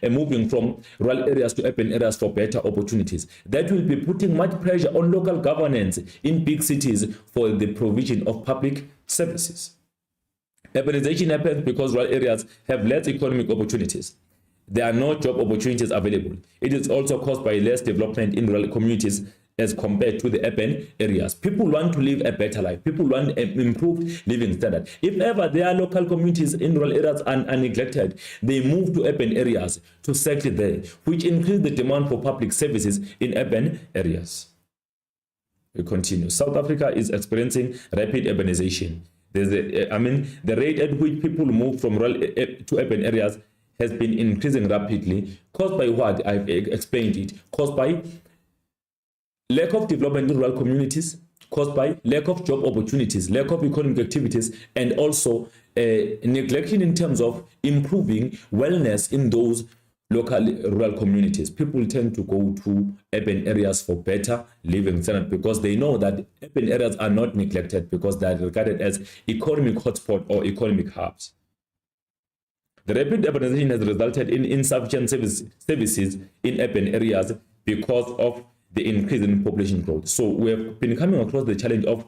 moving from rural areas to urban areas for better opportunities. That will be putting much pressure on local governance in big cities for the provision of public services. Urbanization happens because rural areas have less economic opportunities. There are no job opportunities available. It is also caused by less development in rural communities as compared to the urban areas. People want to live a better life. People want an improved living standard. If ever their local communities in rural areas are neglected, they move to urban areas to settle there, which increase the demand for public services in urban areas. We continue. South Africa is experiencing rapid urbanization. The rate at which people move from rural to urban areas has been increasing rapidly, caused by what? I've explained it. Caused by lack of development in rural communities, caused by lack of job opportunities, lack of economic activities, and also neglection in terms of improving wellness in those local rural communities. People tend to go to urban areas for better living standard because they know that urban areas are not neglected because they are regarded as economic hotspot or economic hubs. The rapid urbanization has resulted in insufficient services in urban areas because of the increase in population growth. So we have been coming across the challenge of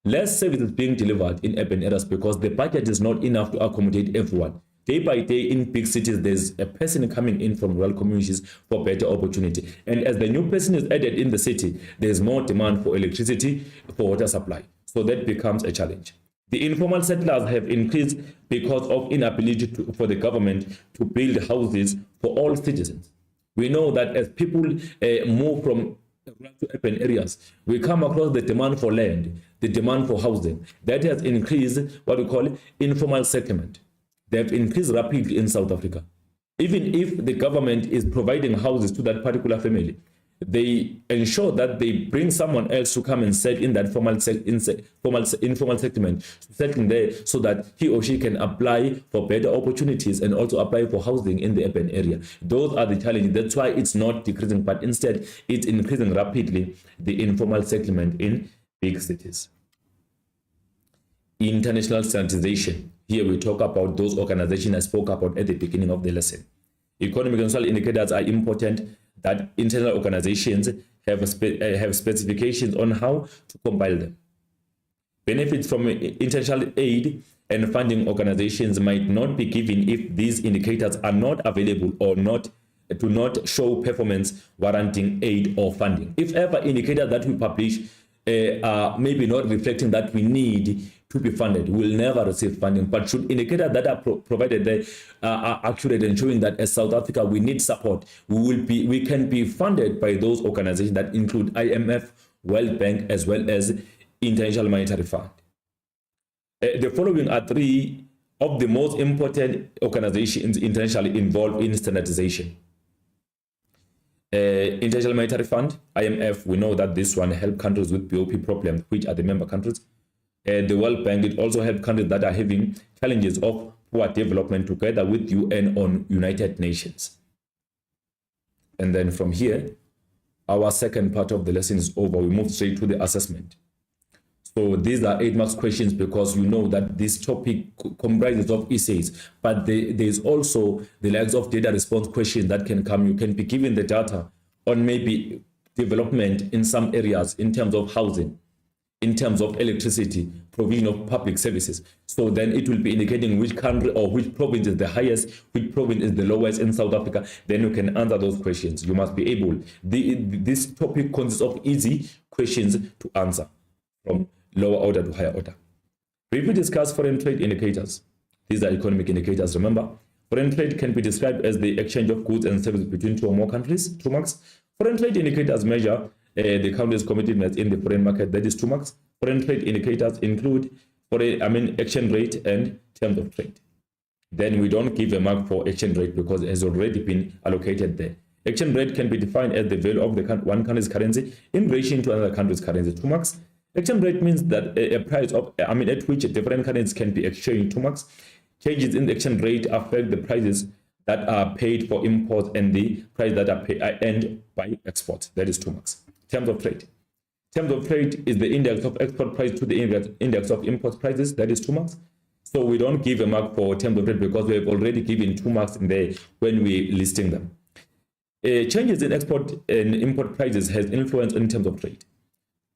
less services being delivered in urban areas because the budget is not enough to accommodate everyone. day by day in big cities, there's a person coming in from rural communities for better opportunity. And as the new person is added in the city, there's more demand for electricity, for water supply. So that becomes a challenge. The informal settlers have increased because of inability for the government to build houses for all citizens. We know that as people move from rural to urban areas, we come across the demand for land, the demand for housing. That has increased what we call informal settlement. They have increased rapidly in South Africa. Even if the government is providing houses to that particular family, they ensure that they bring someone else to come and set in that informal settlement, setting there so that he or she can apply for better opportunities and also apply for housing in the urban area. Those are the challenges. That's why it's not decreasing, but instead it's increasing rapidly, the informal settlement in big cities. International standardization. Here we talk about those organizations I spoke about at the beginning of the lesson. Economic and social indicators are important, that international organizations have specifications on how to compile them. Benefits from international aid and funding organizations might not be given if these indicators are not available or do not show performance warranting aid or funding. If ever indicators that we publish are maybe not reflecting that we need to be funded, we will never receive funding. But should indicators that are provided there are accurate and showing that as South Africa we need support, we can be funded by those organizations that include IMF, World Bank, as well as International Monetary Fund. The following are three of the most important organizations internationally involved in standardization. International Monetary Fund, IMF, we know that this one helps countries with BOP problems, which are the member countries. The World Bank, it also helps countries that are having challenges of poor development together with UN on United Nations. And then from here, our second part of the lesson is over. We move straight to the assessment. So these are 8 marks questions because you know that this topic comprises of essays, but there is also the likes of data response questions that can come. You can be given the data on maybe development in some areas in terms of housing, in terms of electricity, provision of public services. So then it will be indicating which country or which province is the highest, which province is the lowest in South Africa. Then you can answer those questions. You must be able. This topic consists of easy questions to answer from lower order to higher order. Briefly discuss foreign trade indicators. These are economic indicators, remember. Foreign trade can be described as the exchange of goods and services between 2 or more countries, 2 marks. Foreign trade indicators measure the country's competitiveness in the foreign market, that is 2 marks. Foreign trade indicators include exchange rate and terms of trade. Then we don't give a mark for exchange rate because it has already been allocated there. Exchange rate can be defined as the value of the one country's currency in relation to another country's currency, 2 marks. Exchange rate means that a price of, at which different currencies can be exchanged, 2 marks. Changes in the exchange rate affect the prices that are paid for imports and the price that are earned by exports, that is 2 marks. Terms of trade. Terms of trade is the index of export price to the index of import prices, that is 2 marks. So we don't give a mark for terms of trade because we have already given 2 marks in there when we're listing them. Changes in export and import prices has influence in terms of trade.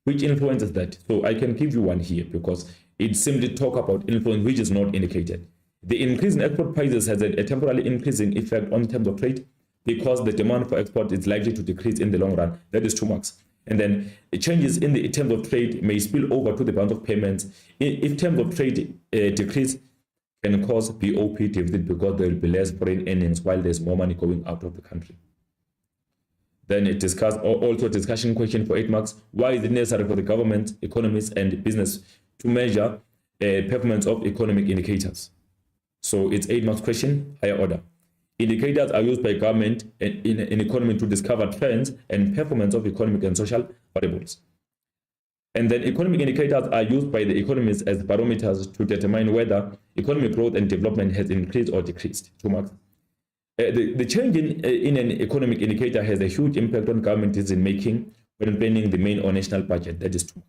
Which influences that? So I can give you one here because it simply talk about influence which is not indicated. The increase in export prices has a temporarily increasing effect on terms of trade because the demand for export is likely to decrease in the long run. That is 2 marks. And then changes in the terms of trade may spill over to the balance of payments. If terms of trade decrease, can cause BOP deficit because there will be less foreign earnings while there's more money going out of the country. Then it also discussion question for 8 marks. Why is it necessary for the government, economists, and business to measure performance of economic indicators? So it's 8 marks question, higher order. Indicators are used by government in economy to discover trends and performance of economic and social variables. And then economic indicators are used by the economists as barometers to determine whether economic growth and development has increased or decreased, 2 marks. The change in an economic indicator has a huge impact on government decision-making when planning the main or national budget, that is 2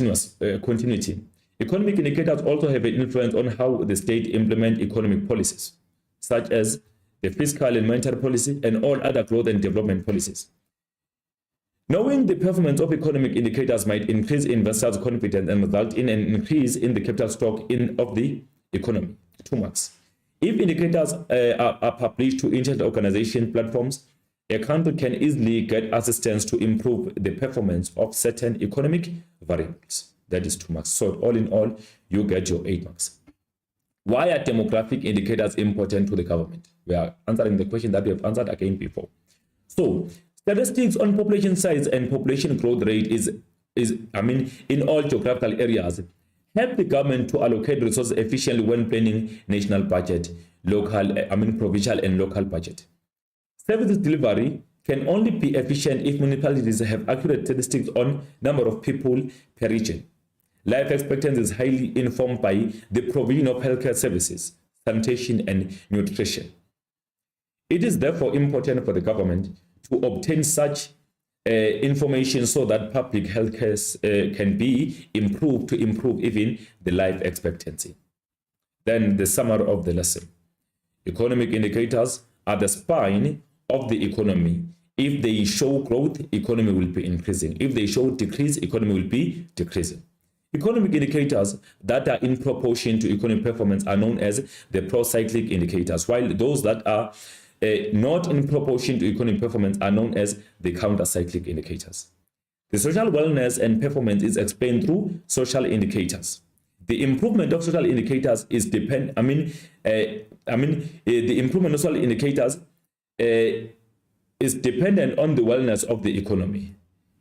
marks. Continuity. Economic indicators also have an influence on how the state implement economic policies, such as the fiscal and monetary policy and all other growth and development policies. Knowing the performance of economic indicators might increase investors' confidence and result in an increase in the capital stock of the economy. 2 marks. If indicators are published to international organization platforms, a country can easily get assistance to improve the performance of certain economic variables. That is 2 marks. So all in all, you get your 8 marks. Why are demographic indicators important to the government? We are answering the question that we have answered again before. So statistics on population size and population growth rate is in all geographical areas help the government to allocate resources efficiently when planning national budget, provincial and local budget. Service delivery can only be efficient if municipalities have accurate statistics on number of people per region. Life expectancy is highly informed by the provision of healthcare services, sanitation, and nutrition. It is therefore important for the government to obtain such information so that public health care can be improved to improve even the life expectancy. Then the summary of the lesson. Economic indicators are the spine of the economy. If they show growth, economy will be increasing. If they show decrease, economy will be decreasing. Economic indicators that are in proportion to economic performance are known as the procyclic indicators, while those that are not in proportion to economic performance are known as the countercyclic indicators. The social wellness and performance is explained through social indicators. The improvement of social indicators is the improvement of social indicators is dependent on the wellness of the economy,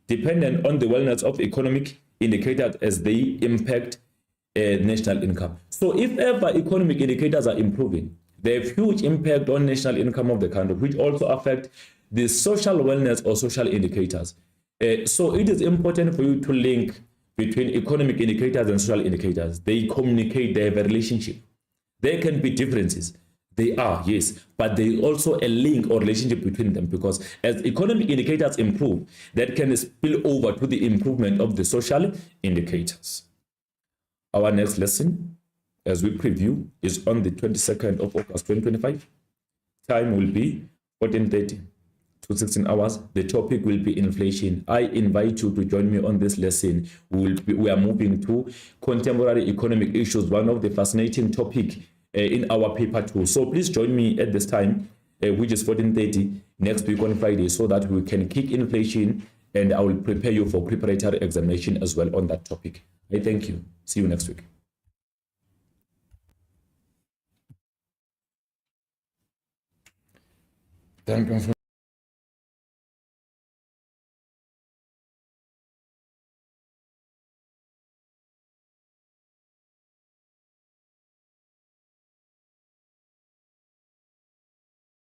dependent on the wellness of economic indicators as they impact national income. So if ever economic indicators are improving, they have huge impact on national income of the country, which also affect the social wellness or social indicators. So it is important for you to link between economic indicators and social indicators. They communicate, they have a relationship. There can be differences. They are, yes, but there is also a link or relationship between them, because as economic indicators improve, that can spill over to the improvement of the social indicators. Our next lesson, as we preview, is on the 22nd of August 2025. Time will be 14:30 to 16 hours. The topic will be inflation. I invite you to join me on this lesson. We are moving to contemporary economic issues, one of the fascinating topics in our paper 2. So please join me at this time, which is 14:30 next week on Friday, so that we can kick inflation, and I will prepare you for preparatory examination as well on that topic. I thank you. See you next week. Thank you.